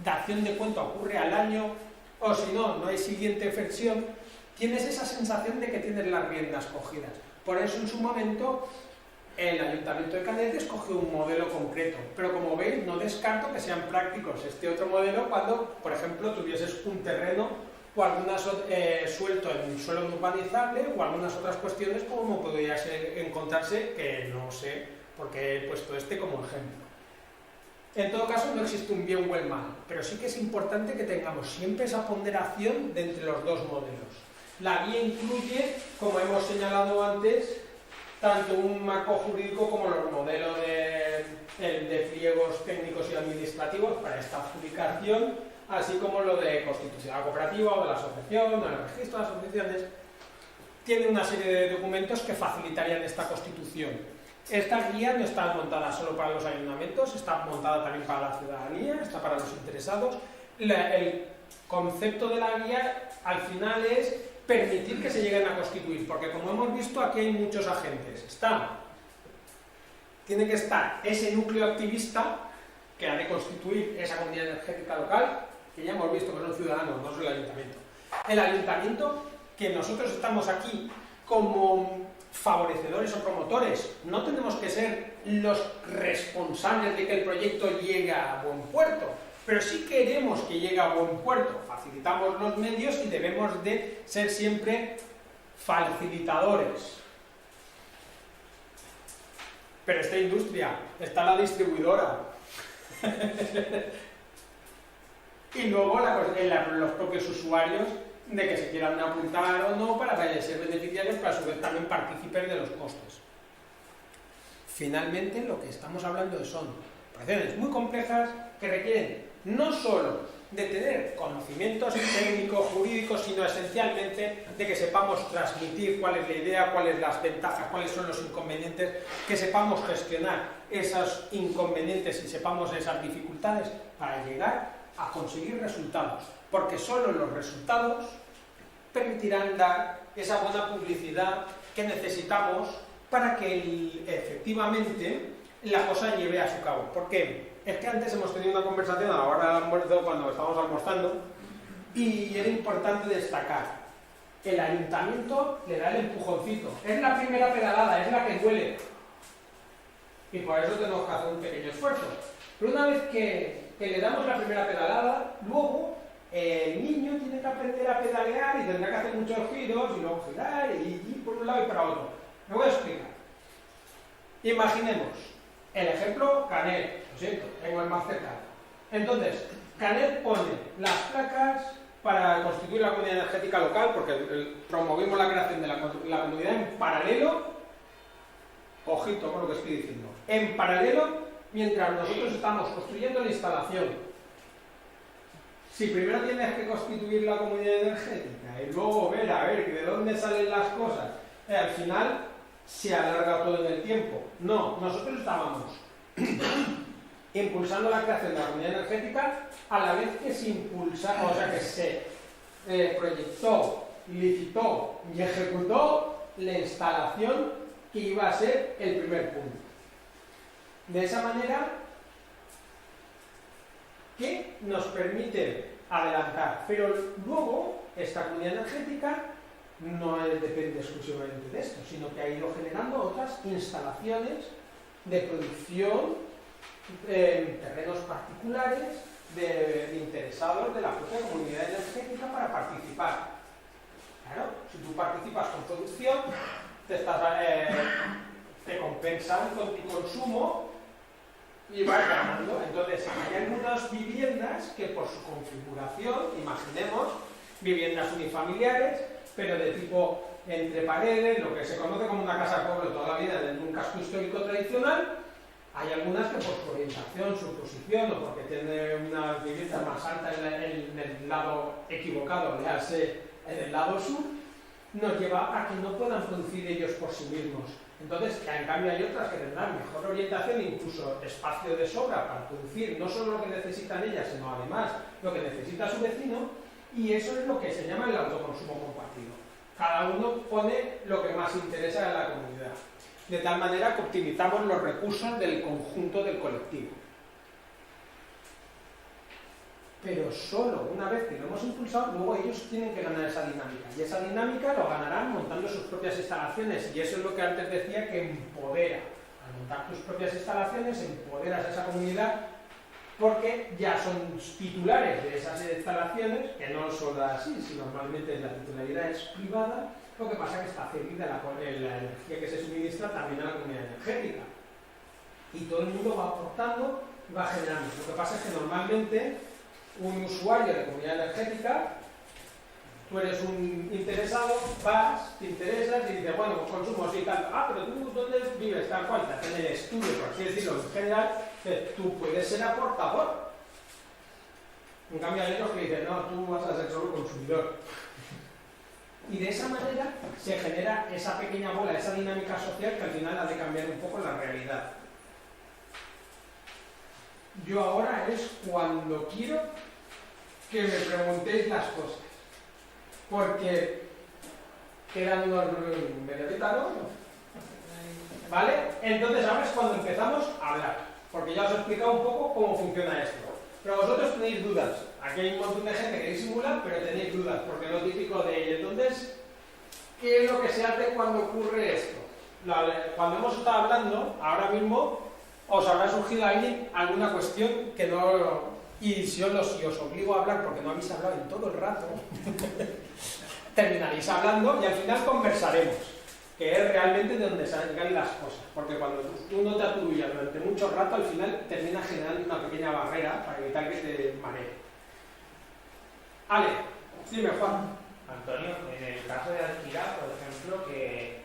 dación de cuenta ocurre al año, o si no, no hay siguiente versión, tienes esa sensación de que tienes las riendas cogidas. Por eso en su momento el Ayuntamiento de Cañete escogió un modelo concreto, pero como veis no descarto que sean prácticos este otro modelo cuando, por ejemplo, tuvieses un terreno o algunas suelto en suelo no urbanizable o algunas otras cuestiones como podría encontrarse, que no sé, porque he puesto este como ejemplo. En todo caso no existe un bien o el mal, pero sí que es importante que tengamos siempre esa ponderación de entre los dos modelos. La guía incluye, como hemos señalado antes, tanto un marco jurídico como los modelos de pliegos técnicos y administrativos para esta adjudicación, así como lo de constitución cooperativa o de la asociación, o el registro de asociaciones. tiene una serie de documentos que facilitarían esta constitución. Esta guía no está montada solo para los ayuntamientos, está montada también para la ciudadanía, está para los interesados. El concepto de la guía al final es permitir que se lleguen a constituir, porque como hemos visto aquí hay muchos agentes. Tiene que estar ese núcleo activista que ha de constituir esa comunidad energética local, que ya hemos visto que son ciudadanos, no es el ayuntamiento. El ayuntamiento, que nosotros estamos aquí como favorecedores o promotores, no tenemos que ser los responsables de que el proyecto llegue a buen puerto, pero sí queremos que llegue a buen puerto, facilitamos los medios y debemos de ser siempre facilitadores. Pero esta industria, está la distribuidora. Y luego los propios usuarios de que se quieran apuntar o no para ser beneficiarios, pero a su vez también partícipes de los costes. Finalmente, lo que estamos hablando son operaciones muy complejas que requieren no solo de tener conocimientos técnicos, jurídicos, sino esencialmente de que sepamos transmitir cuál es la idea, cuáles las ventajas, cuáles son los inconvenientes, que sepamos gestionar esos inconvenientes y sepamos esas dificultades para llegar a conseguir resultados, porque solo los resultados permitirán dar esa buena publicidad que necesitamos para que efectivamente la cosa lleve a su cabo. ¿Por qué? Es que antes hemos tenido una conversación a la hora del almuerzo cuando estábamos almorzando y era importante destacar: el ayuntamiento le da el empujoncito, es la primera pedalada, es la que duele y por eso tenemos que hacer un pequeño esfuerzo, pero una vez que le damos la primera pedalada, luego el niño tiene que aprender a pedalear y tendrá que hacer muchos giros y luego girar y ir por un lado y para otro. Me voy a explicar. Imaginemos el ejemplo Canet, lo siento, tengo el más cercano. Entonces, Canet pone las placas para constituir la comunidad energética local, porque promovimos la creación de la comunidad en paralelo, ojito con lo que estoy diciendo, en paralelo mientras nosotros estamos construyendo la instalación. Si primero tienes que constituir la comunidad energética y luego ver a ver de dónde salen las cosas, al final se alarga todo en el tiempo. No, nosotros estábamos impulsando la creación de la comunidad energética a la vez que se impulsa, o sea que se proyectó, licitó y ejecutó la instalación que iba a ser el primer punto. De esa manera, que nos permite adelantar, pero luego esta comunidad energética no depende exclusivamente de esto, sino que ha ido generando otras instalaciones de producción en terrenos particulares de interesados de la propia comunidad energética para participar. Claro, si tú participas con producción, te compensan con tu consumo y vas ganando. Entonces, hay algunas viviendas que por su configuración, imaginemos, viviendas unifamiliares, pero de tipo entre paredes, lo que se conoce como una casa pobre toda la vida en un casco histórico tradicional. Hay algunas que por su orientación, su posición o porque tienen una vivienda más alta en el lado equivocado, léase en el lado sur, nos lleva a que no puedan producir ellos por sí mismos. Entonces, en cambio hay otras que tendrán mejor orientación, incluso espacio de sobra para producir no solo lo que necesitan ellas, sino además lo que necesita su vecino, y eso es lo que se llama el autoconsumo compartido. Cada uno pone lo que más interesa a la comunidad, de tal manera que optimizamos los recursos del conjunto del colectivo. Pero solo una vez que lo hemos impulsado, luego ellos tienen que ganar esa dinámica. Y esa dinámica lo ganarán montando sus propias instalaciones. Y eso es lo que antes decía, que empodera. Al montar tus propias instalaciones, empoderas a esa comunidad, porque ya son titulares de esas instalaciones, que no son así, si normalmente la titularidad es privada. Lo que pasa es que está cedida la energía que se suministra también a la comunidad energética. Y todo el mundo va aportando y va generando. Lo que pasa es que normalmente un usuario de comunidad energética, tú eres un interesado, vas, te interesas y dices, bueno, pues consumo sí, tal. Ah, pero tú, ¿dónde vives? Tal cual, te hacen el estudio, por así decirlo, en general, tú puedes ser aportador. En cambio hay otros que dicen, no, tú vas a ser solo consumidor. Y de esa manera se genera esa pequeña bola, esa dinámica social que al final ha de cambiar un poco la realidad. Yo ahora es cuando quiero que me preguntéis las cosas, porque quedan unos media horita, ¿no? ¿Vale? Entonces ahora es cuando empezamos a hablar, porque ya os he explicado un poco cómo funciona esto. Pero vosotros tenéis dudas. Aquí hay un montón de gente que disimula, pero tenéis dudas, porque lo típico de entonces, ¿qué es lo que se hace cuando ocurre esto? Cuando hemos estado hablando, ahora mismo os habrá surgido ahí alguna cuestión que no... Y si os obligo a hablar porque no habéis hablado en todo el rato, terminaréis hablando y al final conversaremos, que es realmente de donde salgan las cosas. Porque cuando tú no te atubullas durante mucho rato, al final terminas generando una pequeña barrera para evitar que te maree. Ale, dime, Juan. Antonio, en el caso de alquilar, por ejemplo, que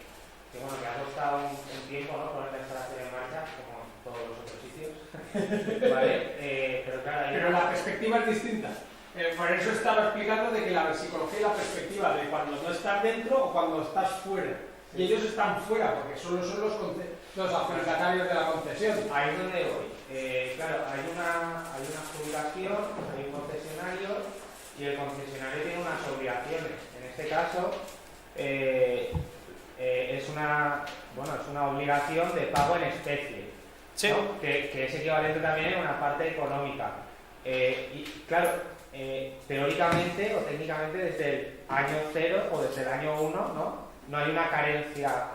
ha costado un tiempo, ¿no?, poner la instalación en marcha, como en todos los otros sitios, ¿vale? Pero claro, Pero la perspectiva es distinta. Por eso estaba explicando de que la psicología y la perspectiva de cuando no estás dentro o cuando estás fuera. Y ellos están fuera porque solo son los adjudicatarios de la concesión. Ahí es donde voy. Claro, hay una jubilación, hay un concesionario y el concesionario tiene unas obligaciones. En este caso, es una obligación de pago en especie, Sí. ¿no? Que es equivalente también a una parte económica. Y claro, teóricamente o técnicamente desde el año 0 o desde el año 1, no hay una carencia.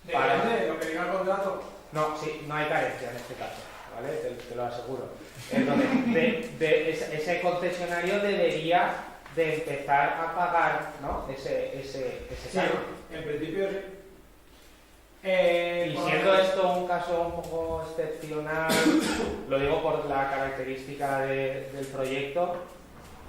Depende de lo que diga el contrato. No, sí, no hay carencia en este caso, ¿vale? Te lo aseguro. Entonces, ese concesionario debería de empezar a pagar, ¿no?, ese Sí, cargo. en principio sí. Y siendo esto un caso un poco excepcional, lo digo por la característica del proyecto,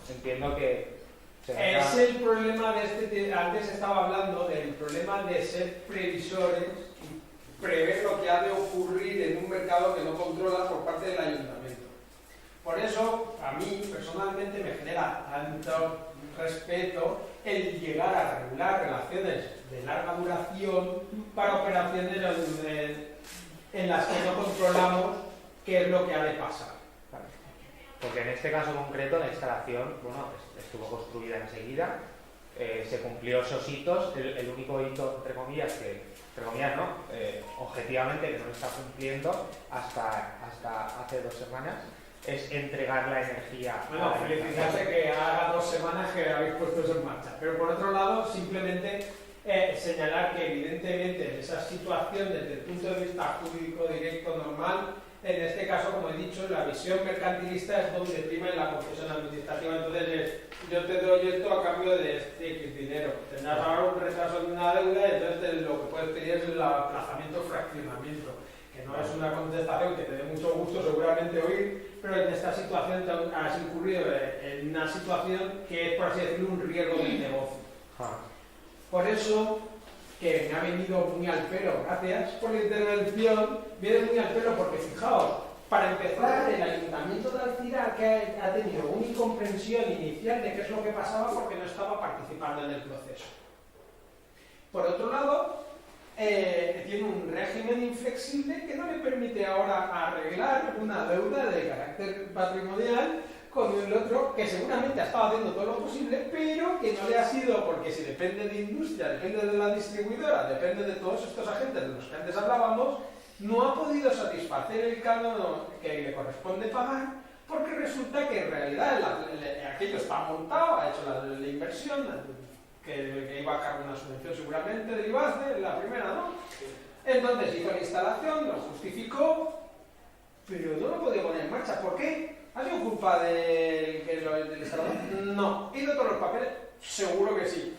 entiendo que es el problema de antes estaba hablando del problema de ser previsores y prever lo que ha de ocurrir en un mercado que no controla por parte del ayuntamiento. Por eso, a mí personalmente me genera tanto respeto el llegar a regular relaciones de larga duración para operaciones en las que no controlamos qué es lo que ha de pasar. Vale. Porque en este caso concreto la instalación, estuvo construida enseguida, se cumplió esos hitos, el único hito, entre comillas, objetivamente que no está cumpliendo hasta hace 2 semanas, es entregar la energía. Bueno, felicitarse que haga 2 semanas que habéis puesto eso en marcha. Pero por otro lado, simplemente señalar que evidentemente en esa situación, desde el punto de vista jurídico directo normal, en este caso, como he dicho, la visión mercantilista es donde prima en la concesión administrativa. Entonces, yo te doy esto a cambio de este X dinero. Tendrás ahora un retraso de una deuda, entonces lo que puedes pedir es el aplazamiento o fraccionamiento, que no es una contestación que te dé mucho gusto seguramente oír, pero en esta situación has incurrido en una situación que es, por así decirlo, un riesgo del negocio. Por eso, que me ha venido muy al pelo, gracias por la intervención, viene muy al pelo porque, fijaos, para empezar, el Ayuntamiento de Alcira que ha tenido una incomprensión inicial de qué es lo que pasaba porque no estaba participando en el proceso. Por otro lado, tiene un régimen inflexible que no le permite ahora arreglar una deuda de carácter patrimonial con el otro que seguramente ha estado haciendo todo lo posible, pero que no le ha sido, porque si depende de industria, depende de la distribuidora, depende de todos estos agentes de los que antes hablábamos, no ha podido satisfacer el canon que le corresponde pagar, porque resulta que en realidad aquello está montado, ha hecho la inversión, que iba a cargar una subvención seguramente del IBASDE, la primera, ¿no? Entonces hizo la instalación, lo justificó, pero no lo podía poner en marcha. ¿Por qué? ¿Ha sido culpa del instalador? No. ¿He ido todos los papeles? Seguro que sí.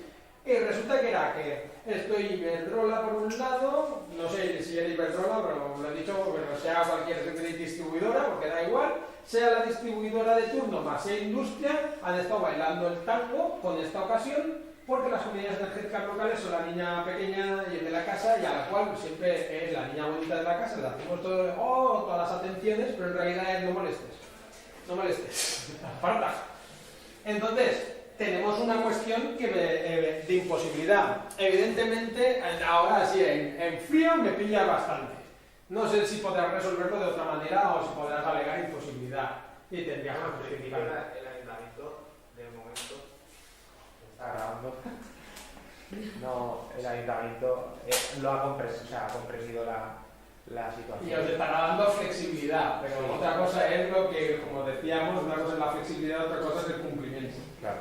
Y resulta que era que estoy Iberdrola por un lado, no sé si era Iberdrola, pero lo he dicho, pero sea cualquier distribuidora, porque da igual, sea la distribuidora de turno más sea industria, han estado bailando el tango con esta ocasión, porque las unidades energéticas locales son la niña pequeña y el de la casa, y a la cual siempre es la niña bonita de la casa, le hacemos todas las atenciones, pero en realidad es no molestes, aparta. Entonces, tenemos una cuestión de imposibilidad. Evidentemente, ahora sí, en frío me pilla bastante. No sé si podrás resolverlo de otra manera o si podrás alegar imposibilidad. Y tendrías que justificar. El ayuntamiento, de momento, está grabando. No, el ayuntamiento lo ha comprendido la situación. Y os estará dando flexibilidad, pero Sí. otra cosa es lo que, como decíamos, una cosa es la flexibilidad, otra cosa es el cumplimiento. Claro.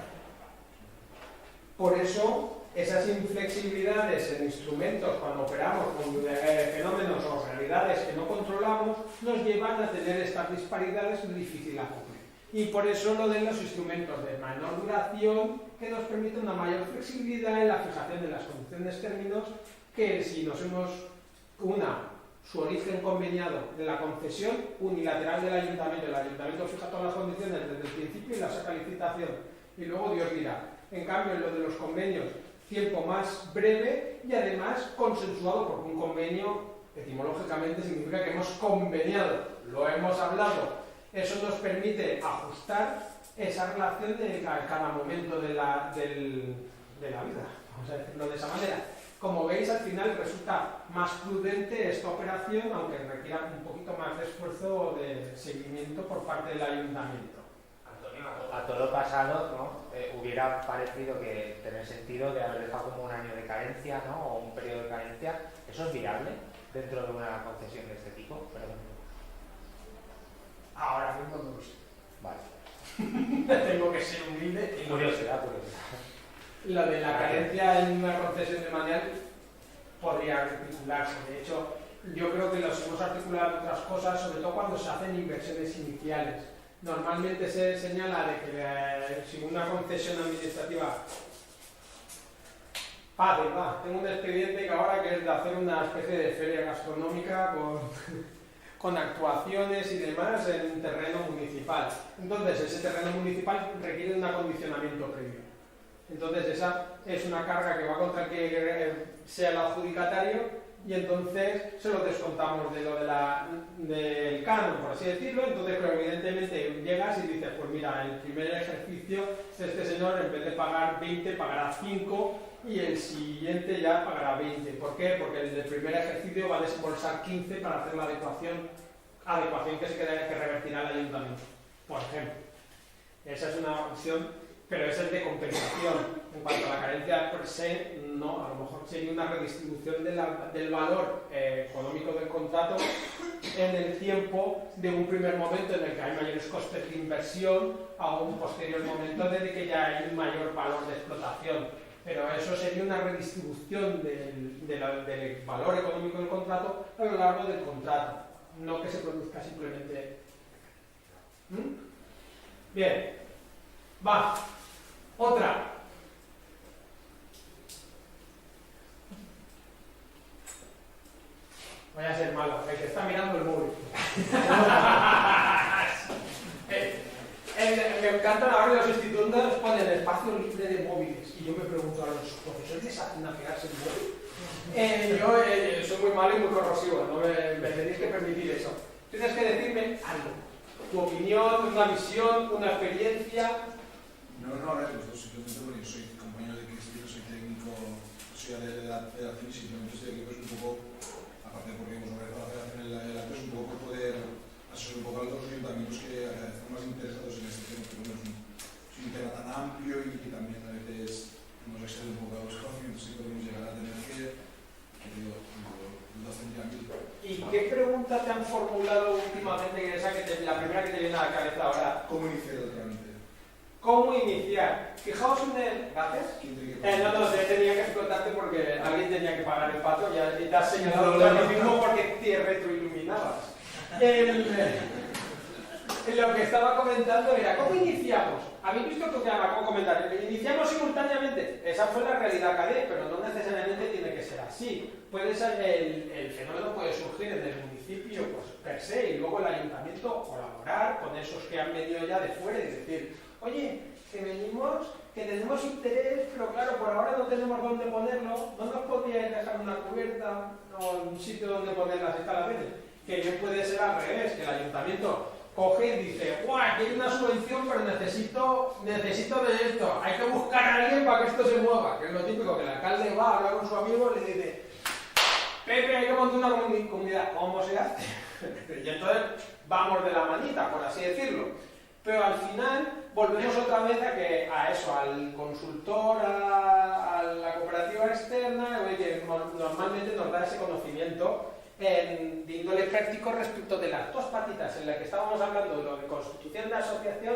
Por eso, esas inflexibilidades en instrumentos, cuando operamos con fenómenos o realidades que no controlamos, nos llevan a tener estas disparidades muy difíciles a cumplir. Y por eso lo de los instrumentos de menor duración, que nos permiten una mayor flexibilidad en la fijación de las condiciones términos, que si nos hemos su origen conveniado de la concesión unilateral del ayuntamiento. El ayuntamiento fija todas las condiciones desde el principio y las saca a licitación. Y luego Dios dirá. En cambio, en lo de los convenios, tiempo más breve y además consensuado, porque un convenio etimológicamente significa que hemos conveniado, lo hemos hablado. Eso nos permite ajustar esa relación de cada momento de la vida, vamos a decirlo de esa manera. Como veis, al final resulta más prudente esta operación, aunque requiera un poquito más de esfuerzo de seguimiento por parte del ayuntamiento. Antonio, a todo pasado, ¿no? Hubiera parecido que tener sentido de haber dejado como un año de carencia, ¿no? O un periodo de carencia. ¿Eso es viable dentro de una concesión de este tipo? Perdón. Ahora mismo no lo sé. Vale. Tengo que ser humilde. Curiosidad. Lo de la carencia en una concesión de manual podría articularse. De hecho, yo creo que los hemos articulado en otras cosas, sobre todo cuando se hacen inversiones iniciales. Normalmente se señala de que si una concesión administrativa fácil, tengo un expediente que ahora que es de hacer una especie de feria gastronómica con actuaciones y demás en un terreno municipal. Entonces, ese terreno municipal requiere un acondicionamiento previo. Entonces, esa es una carga que va contra el que sea el adjudicatario y entonces se lo descontamos de lo del canon, por así decirlo. Entonces, pero evidentemente llegas y dices, pues mira, el primer ejercicio este señor en vez de pagar 20 pagará 5 y el siguiente ya pagará 20. ¿Por qué? Porque el del primer ejercicio va a desembolsar 15 para hacer la adecuación que que revertirá el ayuntamiento, por ejemplo. Esa es una opción, pero esa es de compensación. En cuanto a la carencia per se, no, a lo mejor sería una redistribución del valor económico del contrato en el tiempo de un primer momento en el que hay mayores costes de inversión a un posterior momento en el que ya hay un mayor valor de explotación. Pero eso sería una redistribución del valor económico del contrato a lo largo del contrato, no que se produzca simplemente. Bien, va. Otra. Voy a ser malo, el que está mirando el móvil. Me encantan ahora los institutos ponen espacio libre de móviles y yo me pregunto a los profesores ¿saben navegarse el móvil? Yo soy muy malo y muy corrosivo, no me tenéis que permitir eso. Tienes que decirme algo, tu opinión, una visión, una experiencia. No, ahora pues simplemente porque yo soy compañero de Cristina, soy técnico, soy de la federación y simplemente estoy aquí pues un poco, aparte porque hemos organizado la federación en la pues un poco por poder asesorar un poco a los ayuntamientos que están más interesados en este tema, porque bueno, es un tema tan amplio y que también a veces nos excede un poco a los conocimientos y podemos llegar a tener que digo, dudas tendrían mil. ¿Y qué pregunta te han formulado últimamente, la primera que te viene a la cabeza ahora? ¿Cómo iniciar el trámite? ¿Cómo iniciar? Fijaos en el... ¿Gracias? No, tenía que explotarte porque alguien tenía que pagar el pato y te has señalado tú a ti mismo porque te retroiluminabas. Lo que estaba comentando era, ¿cómo iniciamos? ¿Habéis visto que me acabo de comentar? ¿Iniciamos simultáneamente? Esa fue la realidad que pero no necesariamente tiene que ser así. Puede ser el fenómeno puede surgir en el municipio pues, per se y luego el ayuntamiento colaborar con esos que han venido ya de fuera y decir, oye, que venimos, que tenemos interés, pero claro, por ahora no tenemos dónde ponerlo, ¿no nos podríais dejar una cubierta o un sitio donde poner las instalaciones? Que bien puede ser al revés, que el ayuntamiento coge y dice, ¡guau! Aquí hay una subvención, pero necesito de esto. Hay que buscar a alguien para que esto se mueva. Que es lo típico, que el alcalde va a hablar con su amigo y le dice, Pepe, hay que montar una comunidad. ¿Cómo se hace? Y entonces vamos de la manita, por así decirlo. Pero al final volvemos otra vez a eso, al consultor, a la cooperativa externa, que normalmente nos da ese conocimiento de índole práctico respecto de las dos patitas en las que estábamos hablando, de lo de constitución de asociación.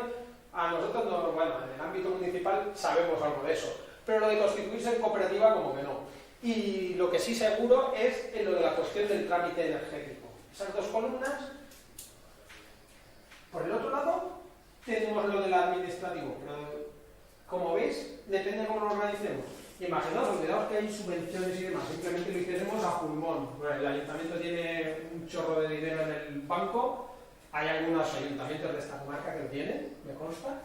A nosotros, bueno, en el ámbito municipal sabemos algo de eso, pero lo de constituirse en cooperativa como que no. Y lo que sí seguro es lo de la cuestión del trámite energético. Esas dos columnas. Por el otro lado, tenemos lo del administrativo, pero como veis, depende de cómo lo organicemos. Imaginaos, olvidaos que hay subvenciones y demás, simplemente lo hiciésemos a pulmón. Bueno, el ayuntamiento tiene un chorro de dinero en el banco, hay algunos ayuntamientos de esta comarca que lo tienen, me consta,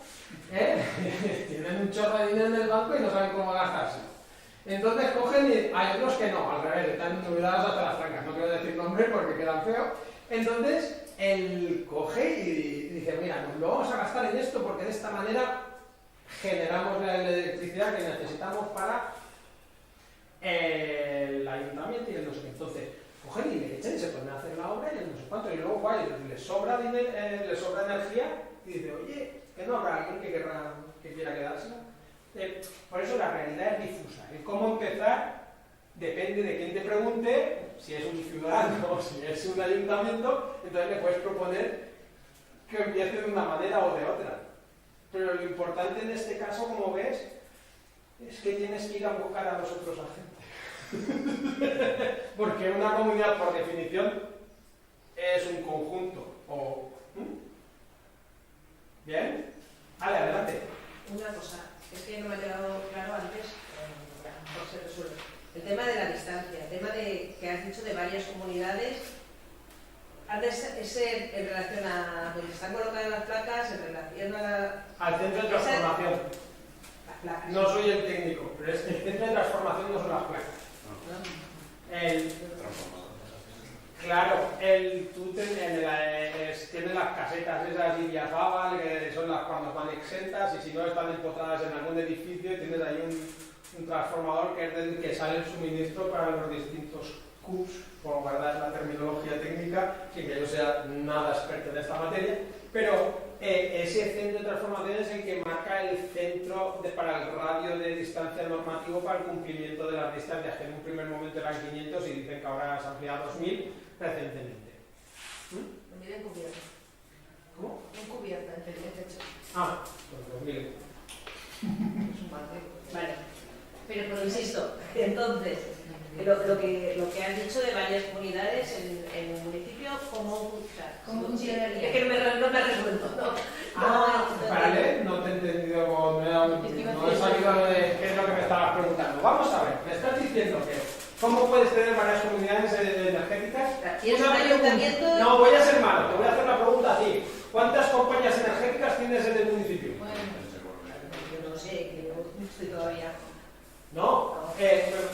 tienen un chorro de dinero en el banco y no saben cómo gastarse. Entonces cogen y hay otros que no, al revés, están olvidados hasta las trancas, no quiero decir nombres porque quedan feos. Entonces, él coge y dice, mira, nos lo vamos a gastar en esto porque de esta manera generamos la electricidad que necesitamos para el ayuntamiento y el no sé qué. Entonces, cogen y le echan y se ponen a hacer la obra y el no sé cuánto, y luego les sobra dinero, les sobra energía y dice, oye, que no habrá alguien que quiera quedársela. Por eso la realidad es difusa. El cómo empezar depende de quién te pregunte, si es un ciudadano o si es un ayuntamiento, entonces le puedes proponer que empiece de una manera o de otra. Pero lo importante en este caso, como ves, es que tienes que ir a buscar a los otros agentes. Porque una comunidad, por definición, es un conjunto. ¿Bien? Vale, adelante. Una cosa, es que no me ha quedado claro antes, por ser resuelto. El tema de la distancia, el tema de que has dicho de varias comunidades. Antes es en relación a donde están colocadas las placas, en relación al centro de transformación. Las placas. No soy el técnico, pero es que el centro de transformación no son las placas. Claro, tú tienes las casetas esas Idiazábal, que son las cuando van exentas, y si no están empotradas en algún edificio, y tienes ahí un transformador que es del que sale el suministro para los distintos CUPs, por guardar la terminología técnica, sin que yo sea nada experto en esta materia, pero ese centro de transformación es el que marca el centro para el radio de distancia normativo para el cumplimiento de las distancias, que en un primer momento eran 500 y dicen que ahora se ha ampliado a 2000 recientemente. Me mide encubierta. ¿Cómo? Encubierta, en techo. Ah, pues 2000. Es un marco. Vale. Pero insisto, entonces, lo que has dicho de varias comunidades en un municipio, ¿cómo funcionaría? Es que no me resuelto, ¿no? Vale, no te he entendido, no he sabido de qué es lo que me estabas preguntando. Vamos a ver, me estás diciendo que ¿cómo puedes tener varias comunidades energéticas? ¿Tienes un ayuntamiento? No, voy a ser malo, te voy a hacer la pregunta a ti. ¿Cuántas compañías energéticas tienes en el municipio? Bueno, yo no sé, que no estoy todavía. No,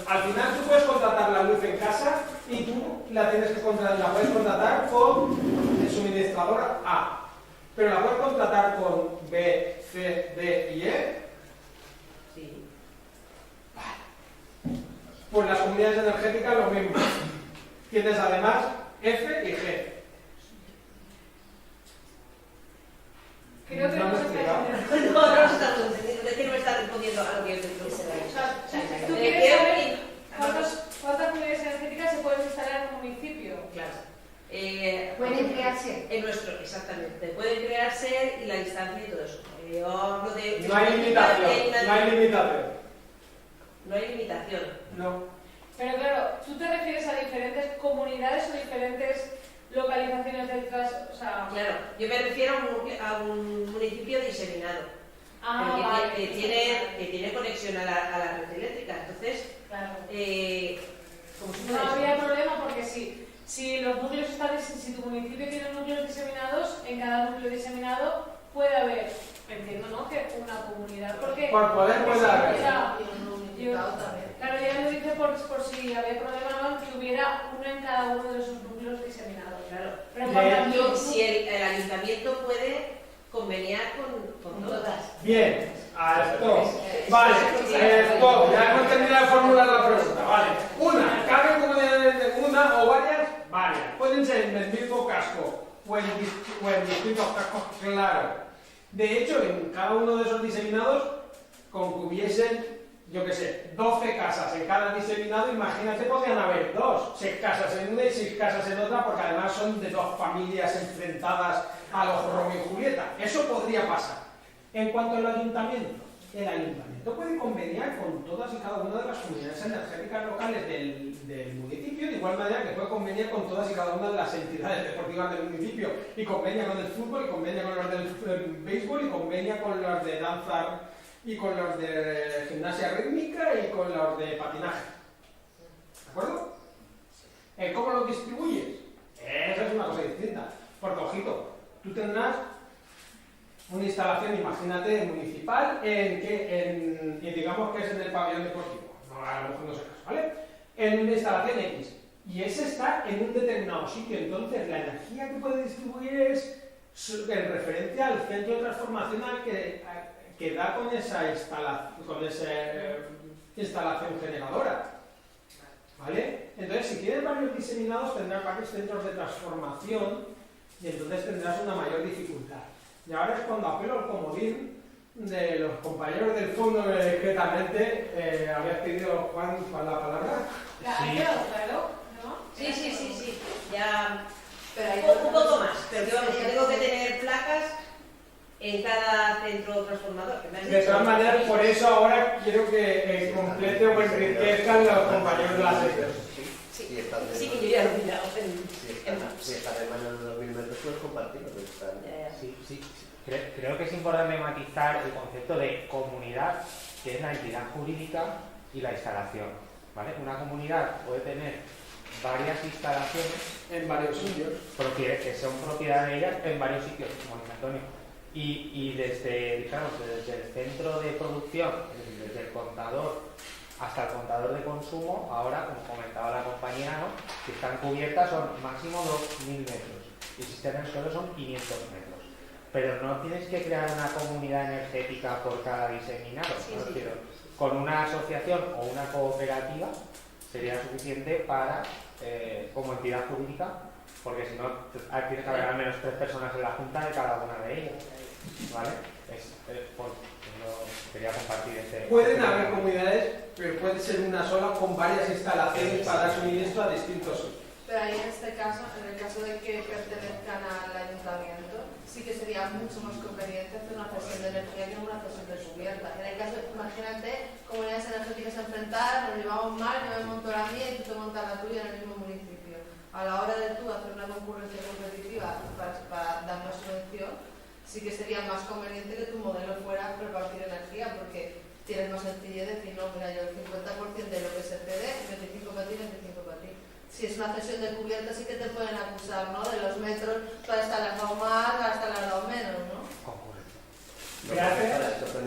al final tú puedes contratar la luz en casa y tú la puedes contratar con el suministrador A, pero la puedes contratar con B, C, D y E. Sí. Pues las comunidades energéticas lo mismo. Tienes además F y G. Creo que ¿No no me se he explicado? No estás entendiendo, es que no me está respondiendo a lo que yo te digo. ¿Tú quieres saber cuántas comunidades energéticas se pueden instalar en un municipio? Claro. Pueden crearse. En nuestro, exactamente. Pueden crearse y la distancia y todo eso. Yo hablo de. No hay limitación, no hay limitación. No hay limitación. No. Pero claro, ¿tú te refieres a diferentes comunidades o diferentes localizaciones del o sea, Claro, yo me refiero a un municipio diseminado. vale, que tiene conexión a la red eléctrica. Entonces, claro. como si No había problema porque si los núcleos están, si tu municipio tiene núcleos diseminados, en cada núcleo diseminado puede haber, entiendo, ¿no? Que una comunidad. Porque Por poder puede haber. Claro, ya lo dice por si había problema, ¿no? Que hubiera uno en cada uno de esos núcleos diseminados. Claro. Pero en cuanto a si el ayuntamiento puede conveniar con todas. Bien, a esto. Vale, esto. Ya hemos terminado de formular la pregunta. Vale. Una, ¿cabe como una o varias? Varias. Pueden ser en el mismo casco o en distintos cascos, claro. De hecho, en cada uno de esos diseminados, con que hubiesen, yo qué sé, 12 casas en cada diseminado, imagínate, podrían haber 6 casas en una y 6 casas en otra, porque además son de 2 familias enfrentadas a los Romeo y Julieta. Eso podría pasar. En cuanto al ayuntamiento, el ayuntamiento puede conveniar con todas y cada una de las comunidades energéticas locales del municipio, de igual manera que puede conveniar con todas y cada una de las entidades deportivas del municipio, y convenia con el fútbol, y convenia con los del béisbol, y convenia con los de danza, y con los de gimnasia rítmica, y con los de patinaje. ¿De acuerdo? ¿Cómo lo distribuyes? Esa es una cosa distinta. Porque, ojito, tú tendrás una instalación, imagínate, municipal, y digamos que es en el pabellón deportivo. No, a lo mejor no se caso, ¿vale? En una instalación X. Y ese está en un determinado sitio. Entonces, la energía que puede distribuir es en referencia al centro transformacional que da con esa instalación generadora. ¿Vale? Entonces, si tienes varios diseminados, tendrás varios centros de transformación y entonces tendrás una mayor dificultad. Y ahora es cuando apelo al comodín de los compañeros del fondo que discretamente habías pedido, Juan, la palabra. ¿Ha quedado claro? ¿No? Sí. Ya. Pero hay Un poco más. Pero que vamos, que tengo que tener placas en cada centro transformador. De todas maneras, por eso ahora quiero que complete o enriquezcan los compañeros de la sección. Sí, que yo ya lo he mirado. Si están en manos de los 1000 metros, puedes compartirlo. Sí. Creo que es importante matizar el concepto de comunidad, que es la entidad jurídica y la instalación. ¿Vale? Una comunidad puede tener varias instalaciones En varios sitios. que son propiedad de ellas en varios sitios, como dice Antonio. Y desde el centro de producción, es decir, desde el contador hasta el contador de consumo, ahora, como comentaba la compañera, ¿no?, que están cubiertas son máximo 2000 metros y si están en el suelo son 500 metros. Pero no tienes que crear una comunidad energética por cada diseminado. Con una asociación o una cooperativa sería suficiente para, como entidad jurídica, porque si no, tiene que haber al menos 3 personas en la junta de cada una de ellas. ¿Vale? Quería compartir Pueden haber comunidades, pero puede ser una sola con varias instalaciones para dar suministro a distintos sitios. Pero ahí en este caso, en el caso de que pertenezcan al ayuntamiento, sí que sería mucho más conveniente hacer una cesión de energía que una cesión de cubierta. En el caso, imagínate, comunidades energéticas enfrentadas, nos llevamos mal, yo me monto la mía y tú te montas la tuya en el mismo municipio. A la hora de tú hacer una concurrencia competitiva para dar una subvención, sí que sería más conveniente que tu modelo fuera repartir energía, porque tienes más sencillez de decir, no, mira, yo el 50% de lo que se cede, 25 para ti, 25 para ti. Si es una cesión de cubierta, sí que te pueden acusar, ¿no?, de los metros, para estar lejos más, para estar lejos menos, ¿no? Gracias.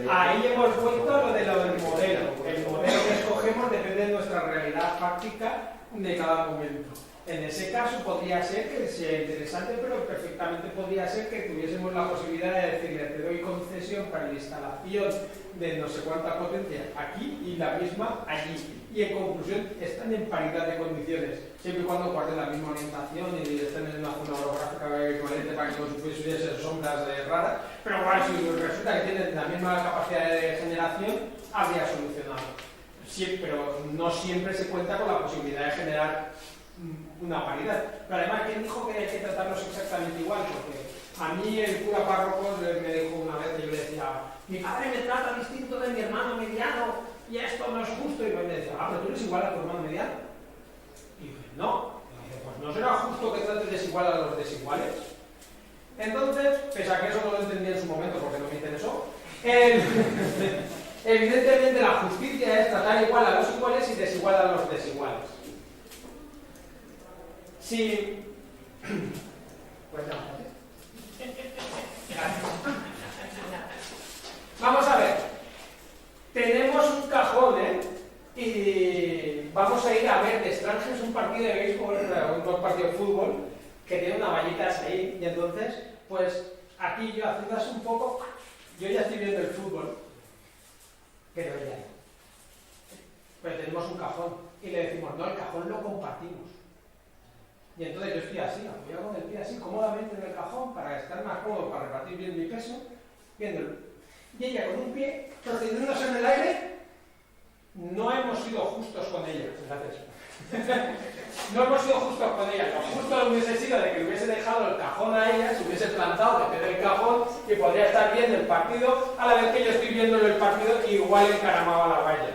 Ahí hemos vuelto a lo del modelo. El modelo que escogemos depende de nuestra realidad fáctica de cada momento. En ese caso podría ser que sea interesante, pero perfectamente podría ser que tuviésemos la posibilidad de decirle, te doy concesión para la instalación de no sé cuánta potencia aquí y la misma allí. Y en conclusión están en paridad de condiciones, siempre y cuando guarden la misma orientación y estén en una zona orográfica equivalente para que no supiesen sombras raras, pero bueno, si resulta que tienen la misma capacidad de generación, habría solucionado. Sí, pero no siempre se cuenta con la posibilidad de generar una paridad. Pero además, ¿quién dijo que hay que tratarlos exactamente igual? Porque a mí el cura párroco me dijo una vez, y yo le decía, mi padre me trata distinto de mi hermano mediano y esto no es justo. Y me decía, pero tú eres igual a tu hermano mediano. Y dije, no. Y dije, pues no será justo que trates desigual a los desiguales. Entonces, pese a que eso no lo entendí en su momento porque no me interesó, evidentemente la justicia es tratar igual a los iguales y desigual a los desiguales. Sí. Pues no. Vamos a ver. Tenemos un cajón, y vamos a ir a ver de Stranges un partido de béisbol, un partido de fútbol, que tiene unas vallitas ahí, y entonces, pues aquí yo haciendo así un poco, yo ya estoy viendo el fútbol, pero ya no. Pero tenemos un cajón, y le decimos, no, el cajón lo compartimos. Y entonces yo estoy así, apoyado con el pie así, cómodamente en el cajón, para estar más cómodo, para repartir bien mi peso, viéndolo. Y ella con un pie, sosteniéndose en el aire, no hemos sido justos con ella. Gracias. No hemos sido justos con ella. Lo justo hubiese sido de que le hubiese dejado el cajón a ella, se hubiese plantado desde el cajón y podría estar viendo el partido a la vez que yo estoy viendo el partido y igual encaramaba la valla.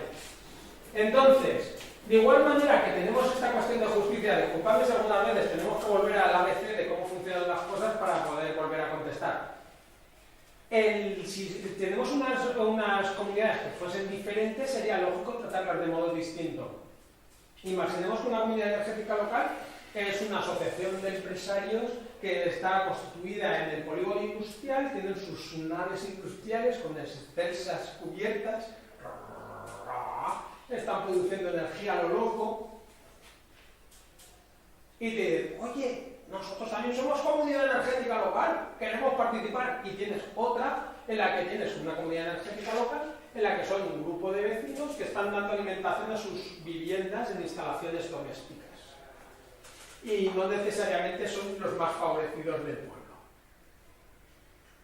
Entonces, de igual manera que tenemos esta cuestión de justicia, de culpables algunas veces, tenemos que volver al ABC de cómo funcionan las cosas para poder volver a contestar. Si tenemos unas comunidades que fuesen diferentes, sería lógico tratarlas de modo distinto. Imaginemos que una comunidad energética local es una asociación de empresarios que está constituida en el polígono industrial, tienen sus naves industriales con excelsas cubiertas, están produciendo energía a lo loco, y te dicen, oye, nosotros también somos comunidad energética local, queremos participar, y tienes otra en la que tienes una comunidad energética local, en la que son un grupo de vecinos que están dando alimentación a sus viviendas en instalaciones domésticas. Y no necesariamente son los más favorecidos del pueblo.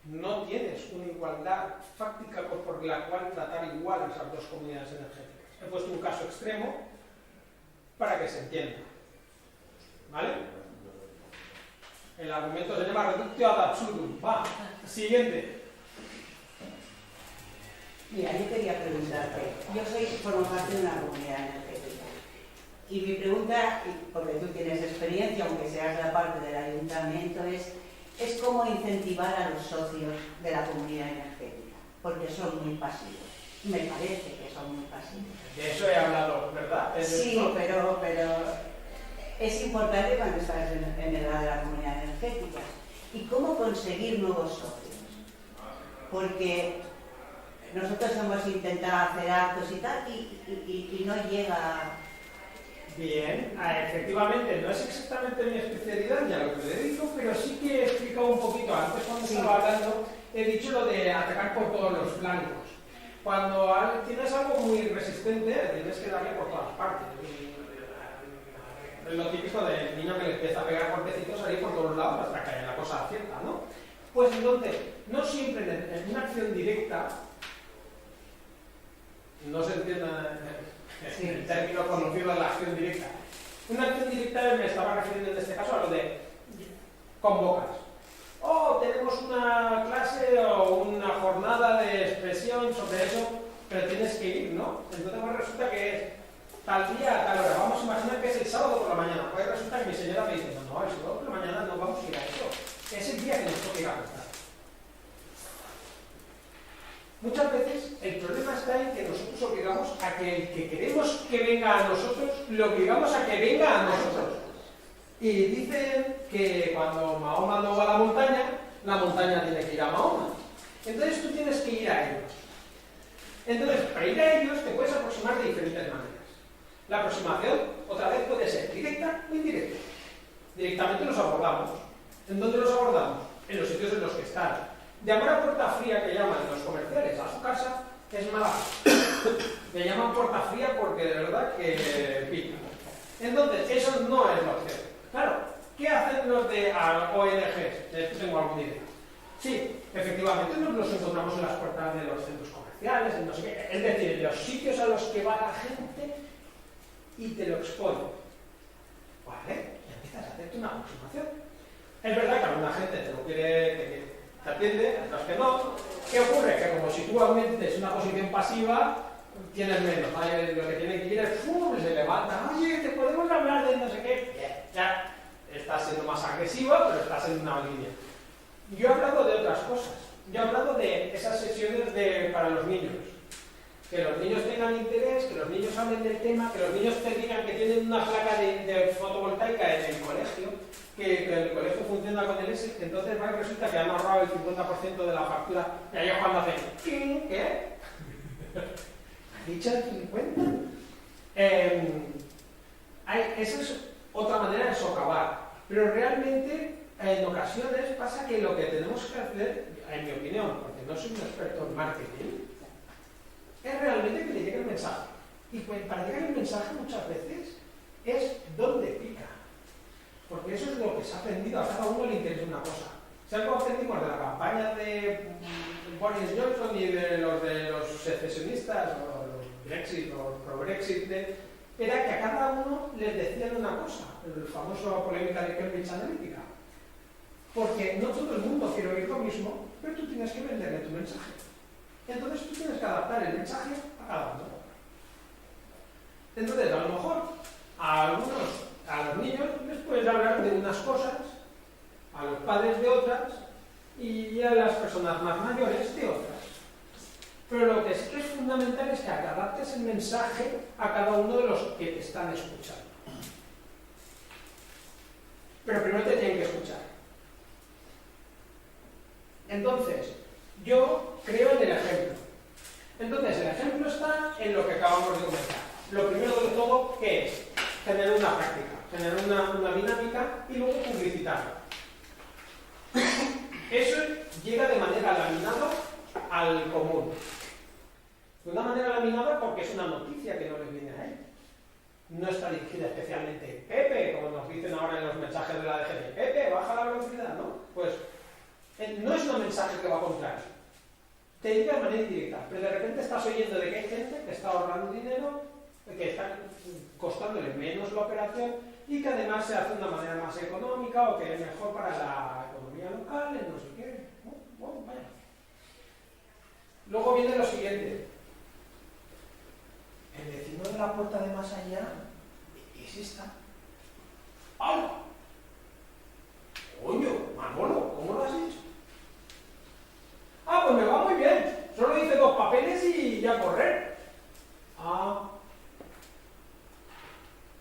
No tienes una igualdad fáctica por la cual tratar igual a esas dos comunidades energéticas. He puesto un caso extremo para que se entienda. ¿Vale? El argumento se llama reductio ad absurdum. Va, siguiente. Mira, yo quería preguntarte, yo formo parte de una comunidad energética y mi pregunta, porque tú tienes experiencia, aunque seas la parte del ayuntamiento, es cómo incentivar a los socios de la comunidad energética, porque son muy pasivos, me parece que son muy pasivos. De eso he hablado, ¿verdad? Sí, pero es importante cuando estás en edad de la comunidad energética. ¿Y cómo conseguir nuevos socios? Porque nosotros hemos intentado hacer actos y tal, y no llega. Bien, efectivamente, no es exactamente mi especialidad, ya lo que le he dicho, pero sí que he explicado un poquito antes cuando estaba hablando, he dicho lo de atacar por todos los flancos. Cuando tienes algo muy resistente, tienes que darle por todas partes. Es lo típico del niño que le empieza a pegar golpecitos ahí por todos lados hasta que la cosa acierta, ¿no? Pues entonces, no siempre en una acción directa, no se entiende el término conocido de la acción directa. Una acción directa me estaba refiriendo en este caso a lo de convocas. Tenemos una clase o una jornada de expresión sobre eso, pero tienes que ir, ¿no? Entonces pues resulta que es tal día, tal hora. Vamos a imaginar que es el sábado por la mañana. Pues resulta que mi señora me dice, no, el sábado por la mañana no vamos a ir a eso. Es el día que nos toca ir a contar. Muchas veces el problema está en que nosotros obligamos a que el que queremos que venga a nosotros, lo obligamos a que venga a nosotros. Y dicen que cuando Mahoma no va a la montaña tiene que ir a Mahoma. Entonces tú tienes que ir a ellos. Entonces, para ir a ellos te puedes aproximar de diferentes maneras. La aproximación, otra vez, puede ser directa o indirecta. Directamente los abordamos. ¿En dónde los abordamos? En los sitios en los que están. Llamar a puerta fría, que llaman los comerciales, a su casa, es mala. Me llaman puerta fría porque de verdad que pica. Entonces, eso no es la opción. Claro, ¿qué hacen los de ONGs? Tengo alguna idea. Sí, efectivamente nos los encontramos en las puertas de los centros comerciales, en no sé qué. Es decir, en los sitios a los que va la gente y te lo exponen. Vale, y empiezas a hacerte una aproximación. Es verdad que alguna gente te lo quiere, te atiende, otras que no. ¿Qué ocurre? Que como si tú aumentes una posición pasiva, tienes menos. ¿Vale? Lo que tiene que ir es, se levanta, oye, te podemos hablar de no sé qué. Ya estás siendo más agresiva, pero estás en una línea. Yo he hablado de otras cosas. Yo he hablado de esas sesiones para los niños. Que los niños tengan interés, que los niños hablen del tema, que los niños te digan que tienen una placa de fotovoltaica en el colegio, que el colegio funciona con el ESE, entonces resulta que han ahorrado el 50% de la factura. Y ahí es cuando hacen, ¿qué? ¿Has dicho el 50%? Esa es otra manera de socavar. Pero realmente, en ocasiones, pasa que lo que tenemos que hacer, en mi opinión, porque no soy un experto en marketing, es realmente que le llegue el mensaje. Y pues, para llegar el mensaje muchas veces es dónde pica. Porque eso es lo que se ha aprendido, a cada uno le interesa una cosa. Si algo aprendimos de la campaña de Boris Johnson y de los secesionistas, o los Brexit, o pro-Brexit, era que a cada uno les decían una cosa, el famoso polémica de Cambridge Analytica. Porque no todo el mundo quiere oír lo mismo, pero tú tienes que venderle tu mensaje. Entonces tú tienes que adaptar el mensaje a cada uno. Entonces, a lo mejor, a los niños les puedes hablar de unas cosas, a los padres de otras, y a las personas más mayores de otras. Pero lo que sí que es fundamental es que adaptes el mensaje a cada uno de los que te están escuchando. Pero primero te tienen que escuchar. Entonces, yo creo en el ejemplo. Entonces, el ejemplo está en lo que acabamos de comentar. Lo primero de todo, ¿qué es? Tener una práctica, tener una dinámica y luego publicitarlo. Eso llega de manera laminada al común. De una manera laminada porque es una noticia que no le viene a él. No está dirigida especialmente Pepe, como nos dicen ahora en los mensajes de la DGT. Pepe, baja la velocidad, ¿no? Pues no es un mensaje que va a contrario. Te llega de manera indirecta, pero de repente estás oyendo de que hay gente que está ahorrando dinero, que está costándole menos la operación y que además se hace de una manera más económica o que es mejor para la economía local, no sé qué. Bueno, vaya. Luego viene lo siguiente. El vecino de la puerta de más allá es esta. ¡Hala! Coño, Manolo, ¿cómo lo has hecho? Ah, pues me va muy bien. Solo hice 2 papeles y ya correr. Ah.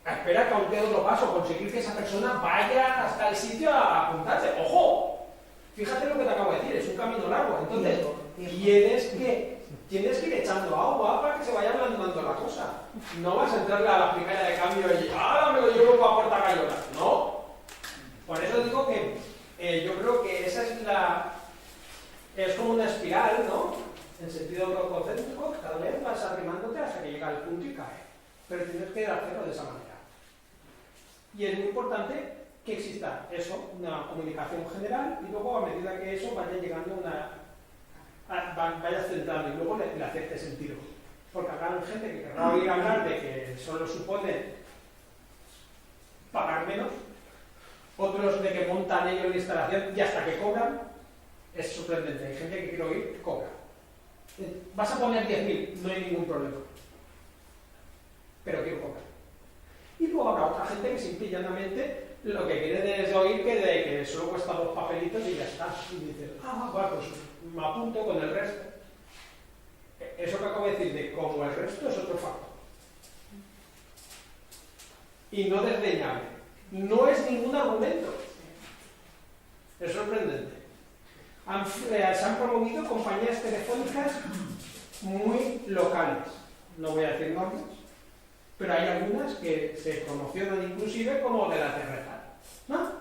Espera que aún quede otro paso, conseguir que esa persona vaya hasta el sitio a apuntarse. ¡Ojo! Fíjate lo que te acabo de decir, es un camino largo. Entonces, tienes que ir echando agua para que se vaya ablandando la cosa. No vas a entrarle a la aplicación de cambio y ¡ah, me lo llevo para Puerta Cayola! No. Por eso digo que yo creo que esa es como una espiral, ¿no? En sentido concéntrico, cada vez vas arrimándote hasta que llega al punto y cae. Pero tienes que hacerlo de esa manera. Y es muy importante que exista eso, una comunicación general, y luego a medida que eso vaya llegando vaya centrando y luego le acepte sentido. Porque habrá gente que querrá oír hablar de que solo supone pagar menos, otros de que montan ellos la instalación y hasta que cobran. Es sorprendente, hay gente que quiere oír, cobra. Vas a poner 10.000, no hay ningún problema. Pero quiero cobrar. Y luego habrá otra gente que simple y llanamente lo que quiere es oír que solo cuesta 2 papelitos y ya está. Y dices, bueno, pues me apunto con el resto. Eso que acabo de decir de como el resto es otro factor. Y no desdeñable. No es ningún argumento. Es sorprendente. Se han promovido compañías telefónicas muy locales. No voy a decir nombres, pero hay algunas que se promocionan inclusive como de la terreta. ¿No?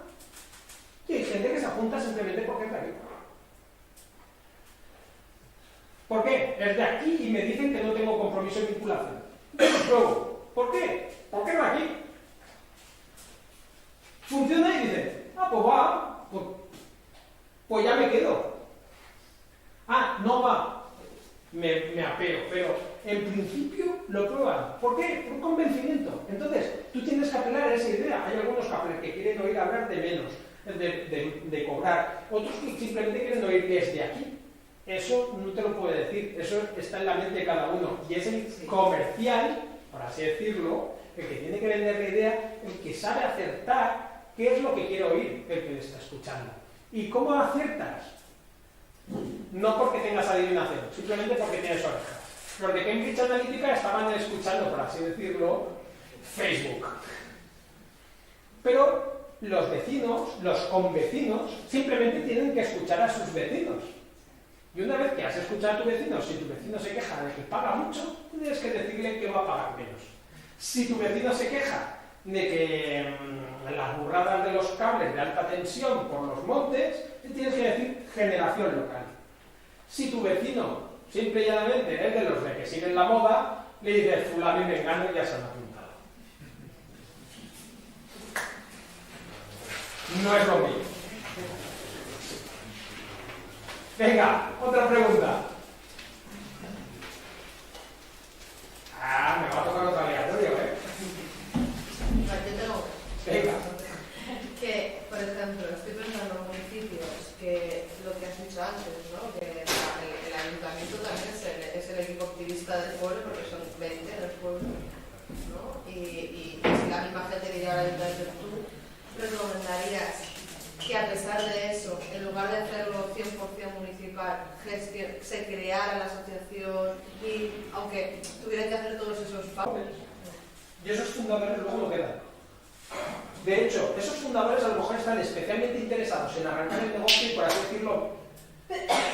Y hay gente que se apunta simplemente porque es de aquí. ¿Por qué? Es de aquí y me dicen que no tengo compromiso de vinculación. Luego, ¿por qué? ¿Por qué no aquí? Funciona y dice, pues va, pues ya me quedo. No va, me apeo, pero en principio lo prueban. ¿Por qué? Por convencimiento. Entonces, tú tienes que apelar a esa idea. Hay algunos que quieren oír hablar de menos, de cobrar. Otros que simplemente quieren oír que es de aquí. Eso no te lo puedo decir, eso está en la mente de cada uno. Y es el comercial, por así decirlo, el que tiene que vender la idea, el que sabe acertar qué es lo que quiere oír el que le está escuchando. ¿Y cómo aciertas? No porque tengas adivinación, simplemente porque tienes orejas. Los de Cambridge Analytica estaban escuchando, por así decirlo, Facebook. Pero los vecinos, los convecinos, simplemente tienen que escuchar a sus vecinos. Y una vez que has escuchado a tu vecino, si tu vecino se queja de que paga mucho, tienes que decirle que va a pagar menos. Si tu vecino se queja de que las burradas de los cables de alta tensión por los montes, tienes que decir generación local. Si tu vecino, simple y llanamente, es de los de que siguen la moda, le dices fulano y mengano y ya se han apuntado. No es lo mío. Venga, otra pregunta. Me va a tocar otro aleatorio, ¿eh? Yo tengo Venga. que, por ejemplo, estoy pensando en municipios que lo que has dicho antes, ¿no? Que el ayuntamiento también es el equipo activista del pueblo, porque son 20 del pueblo, ¿no? Y si la misma gente diría al ayuntamiento, tú recomendarías que a pesar de eso, en lugar de hacerlo 100% municipal, se creara la asociación y aunque tuvieran que hacer todos esos pasos. Y esos fundadores luego no quedan. De hecho, esos fundadores a lo mejor están especialmente interesados en arrancar el negocio y, por así decirlo,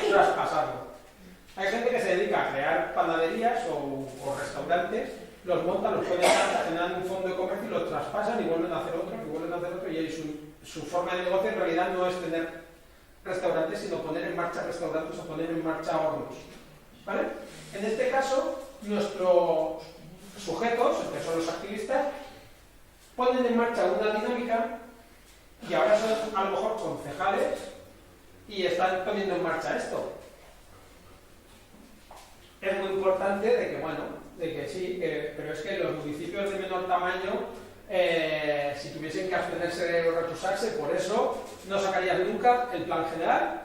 traspasarlo. Hay gente que se dedica a crear panaderías o restaurantes, los montan, los pueden generar un fondo de comercio y los traspasan y vuelven a hacer otro, y su forma de negocio en realidad no es tener restaurantes, sino poner en marcha restaurantes o poner en marcha hornos. ¿Vale? En este caso, nuestros sujetos, que son los activistas, ponen en marcha una dinámica y ahora son a lo mejor concejales y están poniendo en marcha esto. Es muy importante de que, bueno, de que sí, pero es que los municipios de menor tamaño, si tuviesen que abstenerse o recusarse, por eso no sacarías nunca el plan general.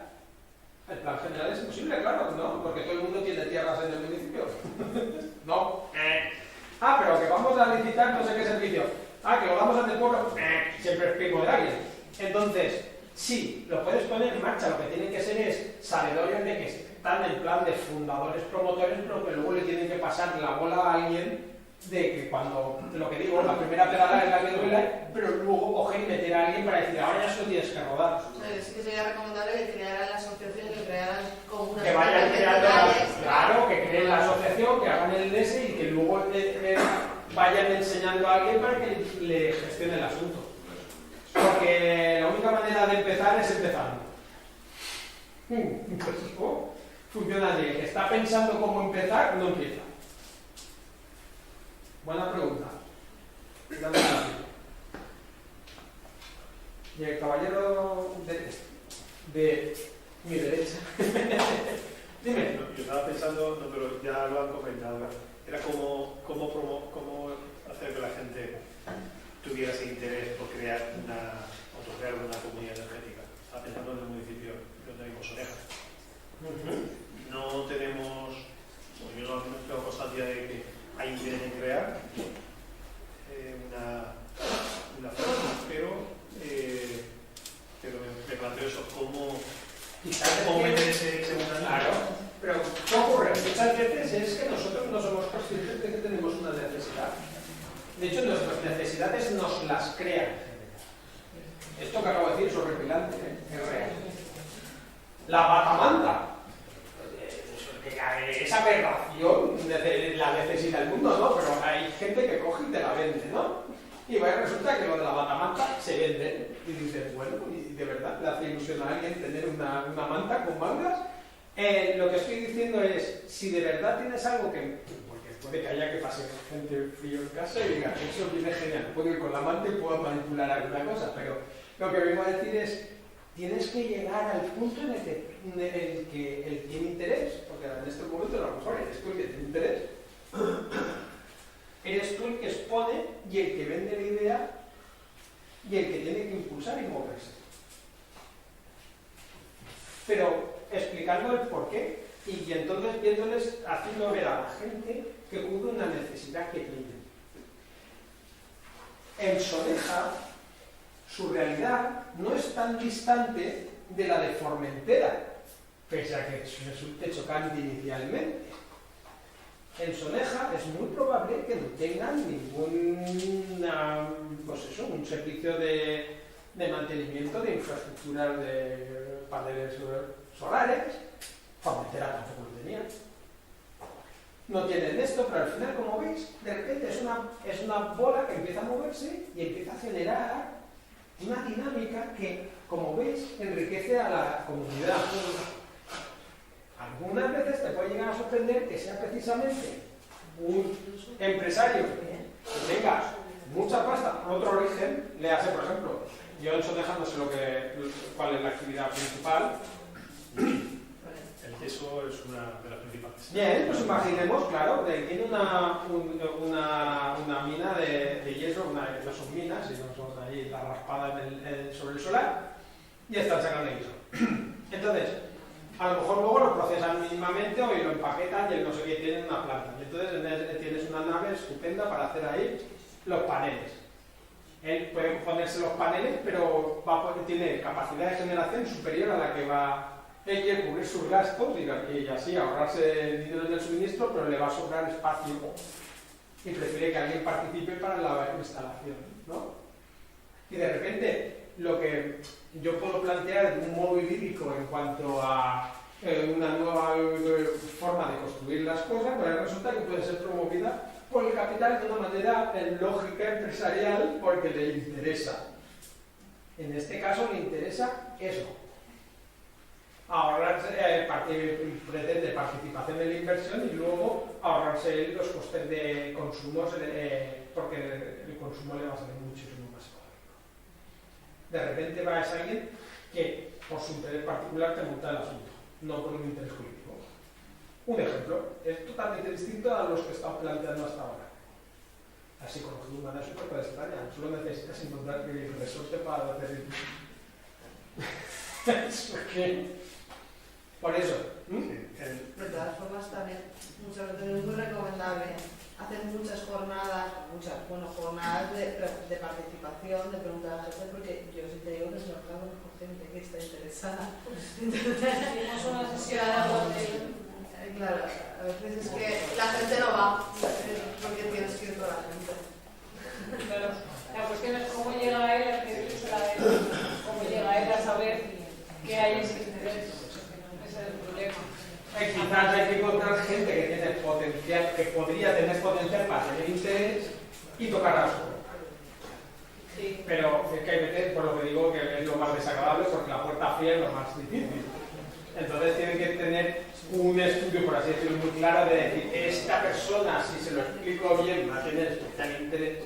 El plan general es imposible, claro, ¿no? Porque todo el mundo tiene tierras en el municipio. No. Pero que vamos a licitar no sé qué servicio. Que lo vamos a hacer pueblo. Siempre es pico de alguien. Entonces, sí, lo puedes poner en marcha. Lo que tienen que ser es sabedores de que están en plan de fundadores, promotores, pero que luego le tienen que pasar la bola a alguien de que cuando, lo que digo, la primera pedalada es la que duele, pero luego coger y meter a alguien para decir, ahora ya solo tienes que rodar. Sí que sería recomendable que crearan la asociación, que crearan como una... Que vayan creando, claro, que creen la asociación, que hagan el DS y que luego vayan enseñando a alguien para que le gestione el asunto. Porque la única manera de empezar es empezando. Funciona así, el que está pensando cómo empezar, no empieza. Buena pregunta. Y el caballero de mi derecha. Dime. Yo estaba pensando, no, pero ya lo han comentado, era cómo hacer que la gente tuviera ese interés por crear una comunidad energética. Estaba pensando en el municipio donde hay Mosoneja. No tenemos, yo no tengo constancia de que hay interés en crear una fuerza, pero me planteo eso, cómo meter ese mundo. Claro, pero ¿qué ocurre? Muchas veces es que nosotros no somos conscientes de que tenemos una necesidad. De hecho, nuestras necesidades nos las crean. Esto que acabo de decir es horripilante, es real. La batamanta. Esa aberración la necesita el mundo, ¿no? Pero hay gente que coge y te la vende, ¿no? Y resulta que lo de la batamanta se vende. Y dices, bueno, y de verdad le hace ilusión a alguien tener una manta con mangas. Lo que estoy diciendo es, si de verdad tienes algo que... Porque puede que haya que pase gente frío en casa y diga, eso viene genial, puedo ir con la manta y puedo manipular alguna cosa, pero lo que vengo a decir es, tienes que llegar al punto en el que él tiene interés, porque en este momento a lo mejor eres tú el que tiene interés, eres tú el que expone y el que vende la idea y el que tiene que impulsar y moverse. Pero explicando el porqué y entonces viéndoles, haciendo ver a la gente que cubre una necesidad que tienen. En Soneja, su realidad no es tan distante de la de Formentera, pese a que resulte chocante inicialmente. En Soneja es muy probable que no tengan un servicio de mantenimiento de infraestructuras de paneles solares. Formentera tampoco lo tenía. no tienen esto, pero al final, como veis, de repente es una bola que empieza a moverse y empieza a generar una dinámica que, como veis, enriquece a la comunidad. Algunas veces te puede llegar a sorprender que sea precisamente un empresario que tenga mucha pasta por otro origen, le hace, por ejemplo, Johnson dejándose cuál es la actividad principal. El yeso es una de las principales. Bien, pues imaginemos, claro, tiene una mina de yeso, no son minas, sino son ahí la raspada sobre el solar, y están sacando yeso. Entonces, a lo mejor luego lo procesan mínimamente o lo empaquetan y el no sé qué, tienen una planta. Y entonces tienes una nave estupenda para hacer ahí los paneles. Él puede ponerse los paneles, pero tiene capacidad de generación superior a la que va. Él quiere cubrir sus gastos y así ahorrarse el dinero del suministro, pero le va a sobrar espacio y prefiere que alguien participe para la instalación, ¿no? Y de repente, lo que yo puedo plantear de un modo idílico en cuanto a una nueva forma de construir las cosas, pues resulta que puede ser promovida por el capital de una manera lógica empresarial porque le interesa. En este caso le interesa eso. Ahorrarse, pretende participación en la inversión y luego ahorrarse los costes de consumos porque el consumo le va a salir muchísimo más económico. De repente va a ser alguien que por su interés particular te monta el asunto, no por un interés colectivo. Un ejemplo, es totalmente distinto a los que estamos planteando hasta ahora. La psicología humana es súper extraña, solo necesitas encontrar el resorte para hacer por eso. De todas formas, también muchas veces es muy recomendable hacer muchas jornadas de participación, de preguntar a la gente, porque yo sí te digo que se nos da con gente que está interesada. Hicimos una sesión claro, a veces es que la gente no va, porque tienes que ir con la gente. Claro, la cuestión es cómo llega él a pedírsela a él, cómo llega él a saber que hay ese interés. Ese es el problema. Quizás hay que encontrar gente que tiene potencial, que podría tener potencial para tener interés y tocar a su puerta. Sí. Pero es que hay veces, por lo que digo, que es lo más desagradable porque la puerta fría es lo más difícil. Entonces tienen que tener un estudio, por así decirlo, muy claro de decir, esta persona, si se lo explico bien, va a tener especial interés,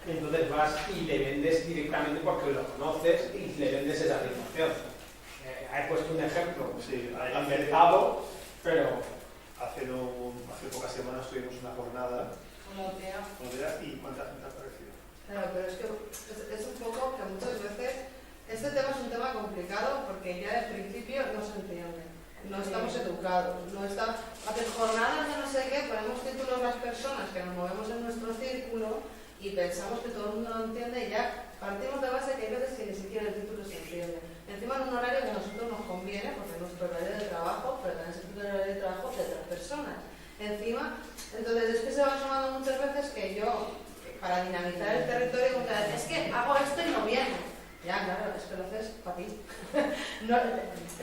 entonces vas y le vendes directamente porque lo conoces y le vendes esa situación. He puesto un ejemplo acertado, pero hace pocas semanas tuvimos una jornada y ¿cuánta gente ha aparecido? Claro, pero es que es un poco que muchas veces este tema es un tema complicado porque ya de principio no se entiende. No estamos educados, hacer jornadas de no sé qué, ponemos títulos a las personas que nos movemos en nuestro círculo y pensamos que todo el mundo lo entiende y ya partimos de base que hay veces que ni siquiera el título se entiende. Encima en un horario que a nosotros nos conviene, porque es nuestro horario de trabajo, pero también es el horario de trabajo de otras personas. Encima, entonces es que se va sumando muchas veces que yo, para dinamizar el territorio, es que hago esto y no viene. Ya, claro, es que lo haces para ti. No,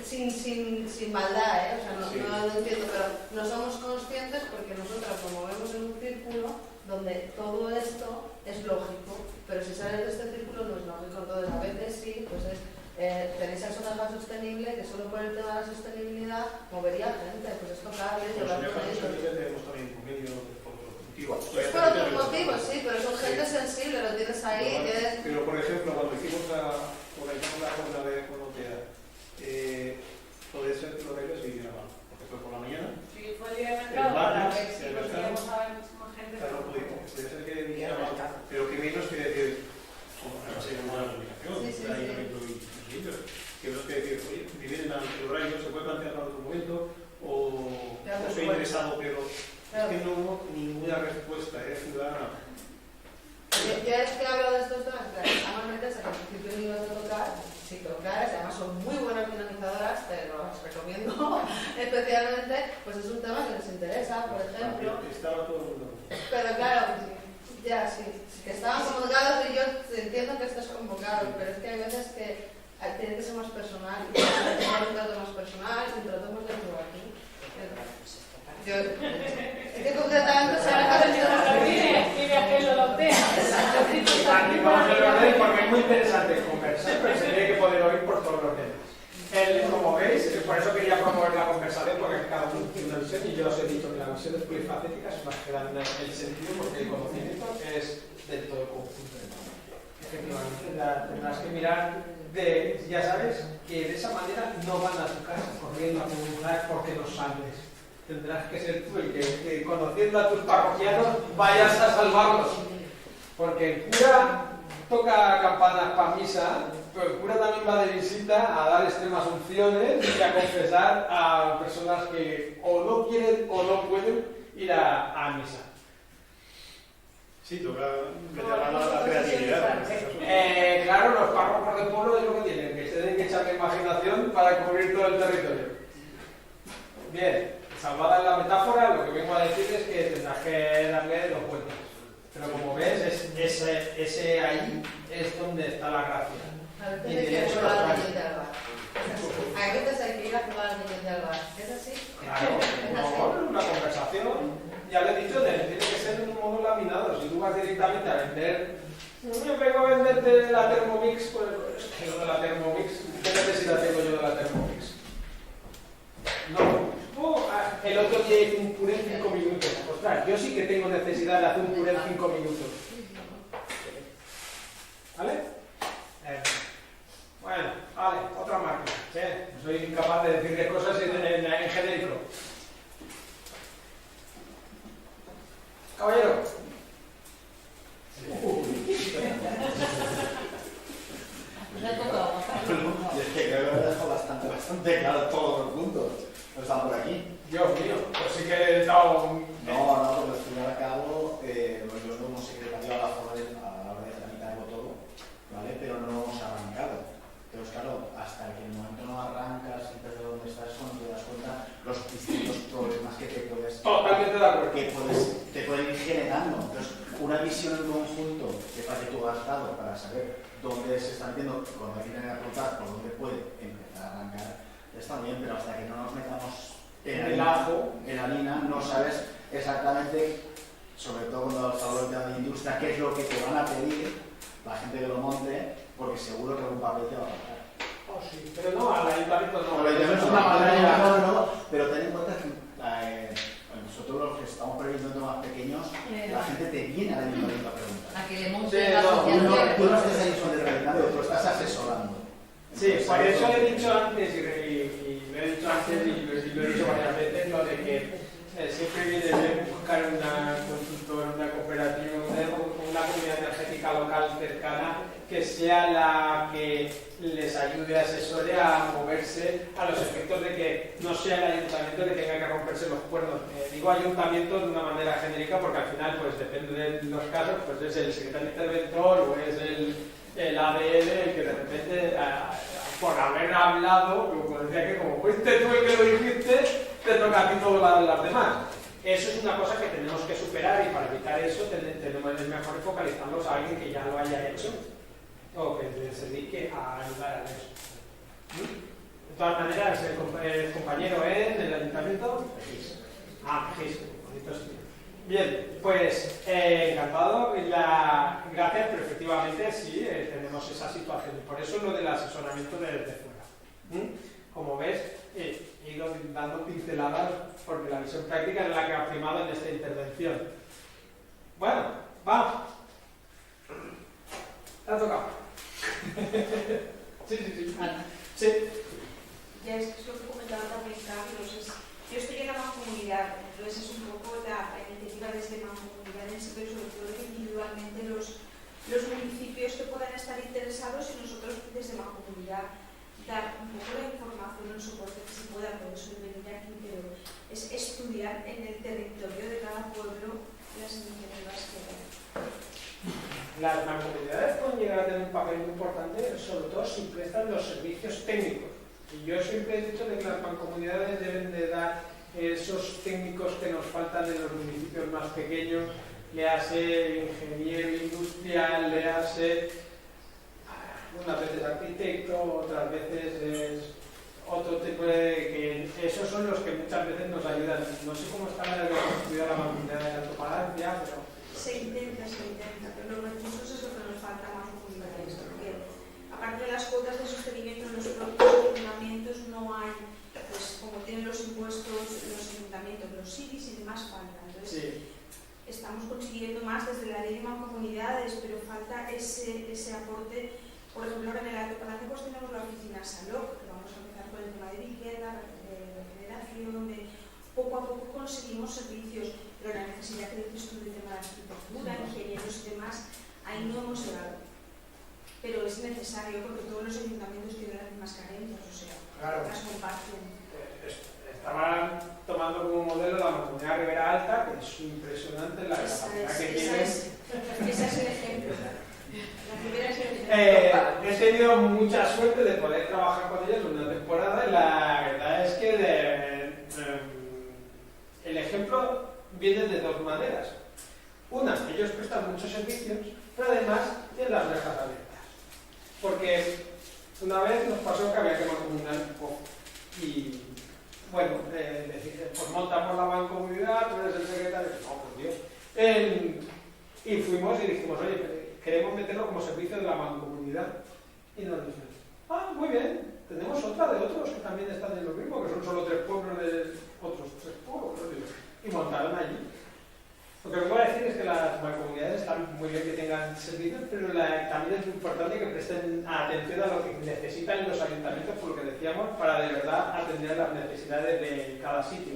sin maldad, o sea, no lo entiendo, pero no somos conscientes porque nosotras nos movemos en un círculo donde todo esto es lógico, pero si sales de este círculo no es lógico. Entonces, a veces sí, pues tenéis el sonaja sostenible, que solo por el tema de la sostenibilidad movería gente, pues esto cada vez llevar con ellos. Tenemos también convenio por otros motivos. Es por otros motivos, sí, pero son gente sensible, lo tienes ahí. Pero, por ejemplo, cuando hicimos organizamos la jornada de Conocea, puede ser que lo veas y grabado, porque fue por la mañana. Sí, fue el día de mercado para ver si podíamos saber más gente. Claro, no pudimos, puede ser que grabado, pero que menos que decir, como va a ser una comunicación, que menos que decir, oye, vivir en el horario, se puede plantear en otro momento, o estoy interesado, pero es que no hubo ninguna respuesta ciudadana. Yo es que hablo de estos temas, además metes que al principio no ibas a tocar, si tocas, además son muy buenas dinamizadoras, te los recomiendo especialmente, pues es un tema que les interesa, por ejemplo. Estaba todo el mundo. Pero claro, ya sí, que estaban convocados y yo entiendo que estés convocado, pero es que hay veces que tiene que ser más personal, y tener un trato más personal y tratamos de jugar aquí. Es que muy interesante conversar, pero se tiene que poder oír por todos los demás. Como veis, por eso quería promover la conversación, porque cada uno tiene una visión, y yo os he dicho que la visión es polifacética, es más que dan el sentido, porque el conocimiento es del todo conjunto. Efectivamente, tendrás que mirar ya sabes que de esa manera no van a tu casa corriendo a preguntar porque no salves. Tendrás que ser tú el que conociendo a tus parroquianos vayas a salvarlos. Porque el cura toca campanas para misa, pero el cura también va de visita a dar extremas unciones y a confesar a personas que o no quieren o no pueden ir a misa. Sí, toca meter la creatividad. Claro, los párrocos del pueblo es lo que tienen, que se tienen que echar la imaginación para cubrir todo el territorio. Bien, salvada la metáfora, lo que vengo a decir es que tendrás que darle dos vueltas. Pero como ves, ese ahí es donde está la gracia. A veces hay que jugar al niño de Alba. A veces hay que ir a jugar al niño de Alba. ¿Es así? Claro, una conversación. Ya lo he dicho, tiene que ser de un modo laminado. Si tú vas directamente a vender, yo vengo a venderte la Thermomix, pues es que lo de la Thermomix, ¿qué necesidad tengo yo de la Thermomix? No. El otro día hice un puré en 5 minutos. Ostras, yo sí que tengo necesidad de hacer un puré en 5 minutos. ¿Vale? Bueno, vale, otra máquina. ¿Sí? Soy incapaz de decirle cosas en genérico. Caballero. Y es que creo que lo dejo bastante claro todos los puntos. No están por aquí. Dios mío, pues sí que he dado No, porque al fin y al cabo, pues yo como secretario a la hora de tramitarlo todo, ¿vale? Pero no hemos arrancado. Entonces, claro, hasta que el momento no arrancas y ves de dónde estás, cuando te das cuenta los distintos problemas que te puedes... Totalmente de acuerdo. Que te pueden ir generando. Entonces, una visión en conjunto que para que tú has dado para saber dónde se está metiendo, cuando vienen a preguntar por dónde puede empezar a arrancar, está bien, pero hasta que no nos metamos en la harina, no sabes exactamente, sobre todo cuando se habla del tema de industria, qué es lo que te van a pedir la gente que lo monte, porque seguro que algún papel te va a faltar. Oh, sí, pero no, al ayuntamiento no. Al ayuntamiento no, pero ten en cuenta que nosotros los que estamos previendo temas pequeños, la gente te viene al ayuntamiento a preguntar. A que le monte la asociación. Tú no estás ahí sobre el tú estás asesorando. Sí, por eso he dicho antes, y lo he dicho antes y lo he dicho varias veces, lo de que siempre viene bien buscar una consultora, una cooperativa, una comunidad energética local cercana que sea la que les ayude, asesore a moverse a los efectos de que no sea el ayuntamiento que tenga que romperse los cuernos. Digo ayuntamiento de una manera genérica porque al final, pues depende de los casos, pues es el secretario interventor o es el ADL el que de repente, por haber hablado, como decía que como fuiste tú el que lo dijiste, te toca a ti todo las demás. Eso es una cosa que tenemos que superar y para evitar eso tenemos es mejor focalizarnos a alguien que ya lo haya hecho o que se dedique a ayudar a eso. De todas maneras, el compañero en el ayuntamiento, Mejís, bonito sitio. Bien, pues encantado, gracias, pero efectivamente sí tenemos esa situación. Por eso es lo del asesoramiento desde fuera. Como ves, he ido dando pinceladas porque la visión práctica es la que ha primado en esta intervención. Bueno, va. ¿Te ha tocado? Sí. Sí. Ya es lo que comentaba también Carlos. Yo estoy en la mancomunidad, entonces es un poco la iniciativa desde mancomunidad en sí, pero sobre todo que individualmente los municipios que puedan estar interesados y nosotros desde mancomunidad dar un poco la información, el soporte que se pueda, por eso venir aquí, pero es estudiar en el territorio de cada pueblo las iniciativas que hay. Las mancomunidades pueden llegar a tener un papel muy importante, sobre todo si prestan los servicios técnicos. Y yo siempre he dicho de que las mancomunidades deben de dar esos técnicos que nos faltan en los municipios más pequeños, le hace ingeniero industrial, le hace unas veces arquitecto, otras veces es otro tipo de que esos son los que muchas veces nos ayudan. No sé cómo está la mancomunidad de Alto Palancia, pero se intenta, pero los recursos es lo que nos falta más un poquito de esto, porque pautas de sostenimiento en los propios ayuntamientos no hay, pues como tienen los impuestos, los ayuntamientos, los CIDIs y demás falta. Entonces, Sí. estamos consiguiendo más desde la ley de mancomunidades, pero falta ese aporte. Por ejemplo, ahora en el Alto Palacio pues tenemos la oficina SALOC, que vamos a empezar con el tema de vivienda, regeneración, poco a poco conseguimos servicios, pero la necesidad que dices tú del tema de arquitectura, ingenieros y demás, ahí no hemos llegado. Pero es necesario porque todos los ayuntamientos tienen las mismas carencias, o sea, Claro. las comparten. Estaban tomando como modelo la Mancomunidad Ribera Alta, que es impresionante la capacidad que tiene. Ese es el ejemplo. La primera es el ejemplo. He tenido mucha suerte de poder trabajar con ellos una temporada y la verdad es que el ejemplo viene de dos maneras. Una, ellos prestan muchos servicios, pero además tienen las rejas abiertas. Porque una vez nos pasó que había que mancomunar un poco. Y bueno, pues montamos la mancomunidad, tú eres el secretario, no, por Dios. Y fuimos y dijimos, oye, queremos meterlo como servicio de la mancomunidad. Y nos dijeron, muy bien, tenemos otra de otros que también están en lo mismo, que son solo 3 pueblos de otros 3 pueblos. Y montaron allí. Lo que vengo a decir es que las mancomunidades están muy bien que tengan servicios, pero también es muy importante que presten atención a lo que necesitan los ayuntamientos, por lo que decíamos, para de verdad atender las necesidades de cada sitio.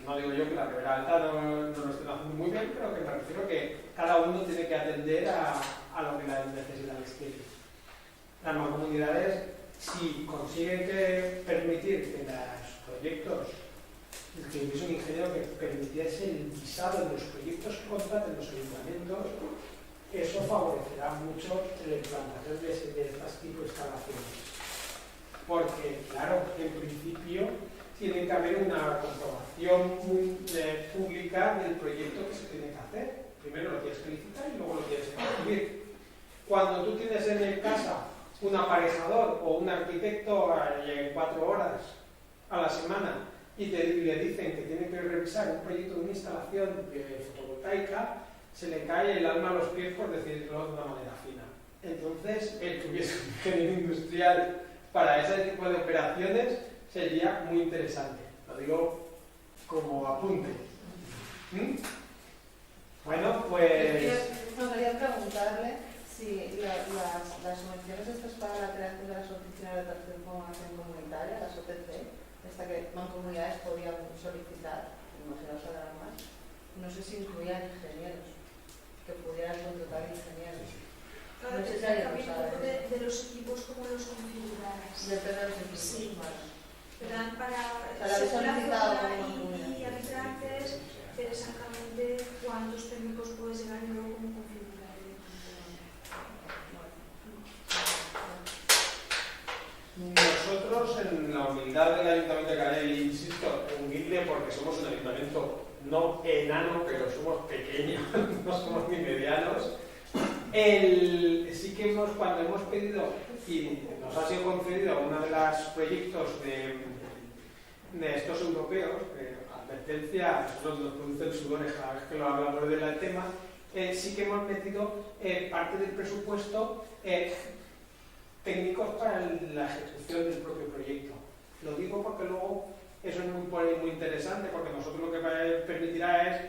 No digo yo que la Ribera Alta no lo estén haciendo muy bien, pero que me refiero que cada uno tiene que atender a lo que las necesidades tienen. Las mancomunidades, si consiguen permitir que los proyectos, que hubiese un ingeniero que permitiese el visado de los proyectos que contraten los ayuntamientos, eso favorecerá mucho la implantación de este tipo de instalaciones. Porque, claro, en principio tiene que haber una comprobación pública del proyecto que se tiene que hacer. Primero lo tienes que licitar y luego lo tienes que construir. Cuando tú tienes en casa un aparejador o un arquitecto 4 horas a la semana y le dicen que tiene que revisar un proyecto de una instalación de fotovoltaica, se le cae el alma a los pies, por decirlo de una manera fina. Entonces, el que hubiese un ingeniero industrial para ese tipo de operaciones sería muy interesante. Lo digo como apunte. Bueno, pues... Me gustaría preguntarle si las subvenciones estas para la creación de las oficinas de transformación comunitaria, las OTC, esta que mancomunidades podían solicitar, imagino sabrán más, no sé si incluían ingenieros, que pudieran contratar ingenieros. Claro, no sé si también alguien un poco sabe. de los equipos como los configuradas. Depende de los equipos. Sí. Vale. Te dan para habéis solicitado como y mancomunidad. arbitrantes, ver exactamente cuántos técnicos puedes llegar y luego cómo configurar. Nosotros, en la humildad del Ayuntamiento de Calais, insisto, humilde porque somos un ayuntamiento no enano, pero somos pequeños, no somos ni medianos. Sí que cuando hemos pedido, y nos ha sido concedido uno de los proyectos de estos europeos, advertencia, nosotros nos producen sudores cada vez que lo hablamos del tema, sí que hemos metido parte del presupuesto técnicos para la ejecución del propio proyecto. Lo digo porque luego eso es muy interesante, porque nosotros lo que permitirá es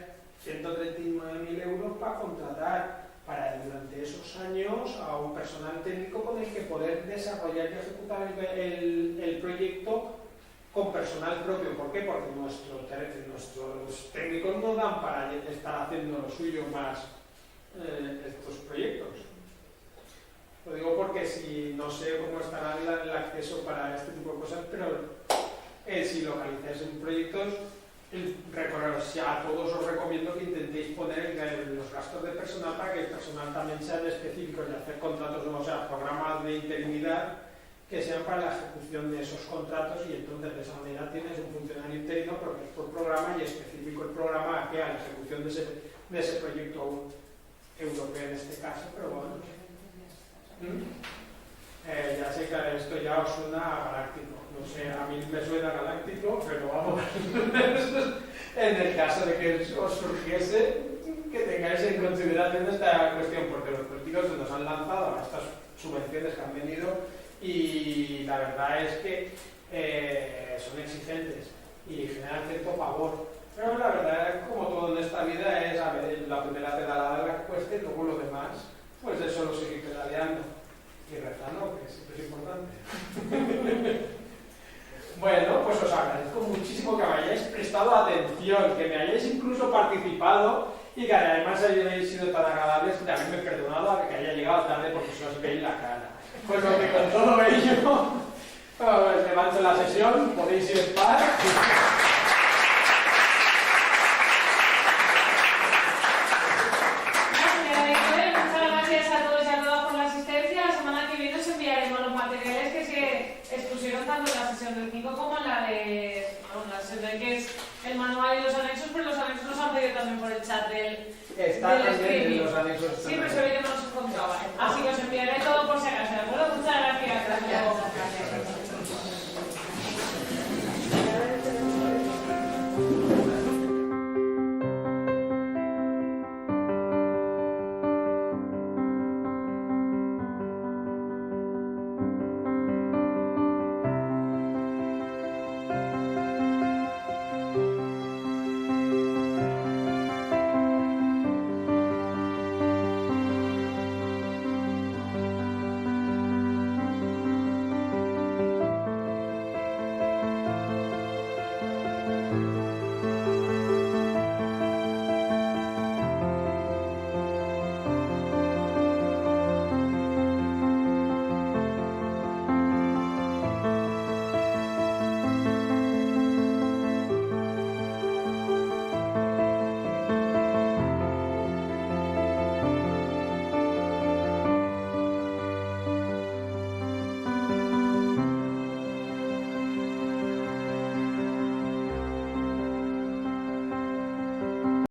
139.000 euros para contratar durante esos años a un personal técnico con el que poder desarrollar y ejecutar el proyecto con personal propio. ¿Por qué? Porque nuestros técnicos no dan para estar haciendo lo suyo más estos proyectos. Lo digo porque no sé cómo estará el acceso para este tipo de cosas, pero si localizáis en proyectos, a todos os recomiendo que intentéis poner los gastos de personal para que el personal también sea específico y hacer contratos, o sea, programas de interinidad que sean para la ejecución de esos contratos, y entonces de esa manera tienes un funcionario interino porque es por programa y específico el programa que a la ejecución de ese proyecto europeo en este caso, pero bueno. Ya sé que esto ya os suena a galáctico. No sé, a mí me suena galáctico, pero vamos, en el caso de que os surgiese, que tengáis en consideración esta cuestión, porque los políticos nos han lanzado a estas subvenciones que han venido y la verdad es que son exigentes y generan cierto pavor. Pero la verdad es como todo en esta vida es, a ver, la primera pedalada la que cueste y luego lo demás, pues eso lo seguir pedaleando y rezando, que siempre es importante. Bueno, pues os agradezco muchísimo que me hayáis prestado atención, que me hayáis incluso participado y que además hayáis sido tan agradables de haberme perdonado a que haya llegado tarde porque se os veis la cara. Pues lo que con todo ello, os levanto la sesión, podéis ir en paz. Muchas gracias a todos y a todas por la asistencia. La semana que viene os enviaremos los materiales que se expusieron tanto en la sesión del 5 como en la de... Bueno, la sesión de que es el manual y los anexos, pero los anexos los han pedido también por el chat del también los anexos. Sí, pero se ve que no los encontraba. Así que os enviaré todo por si acaso, ¿de acuerdo? Muchas gracias. Gracias.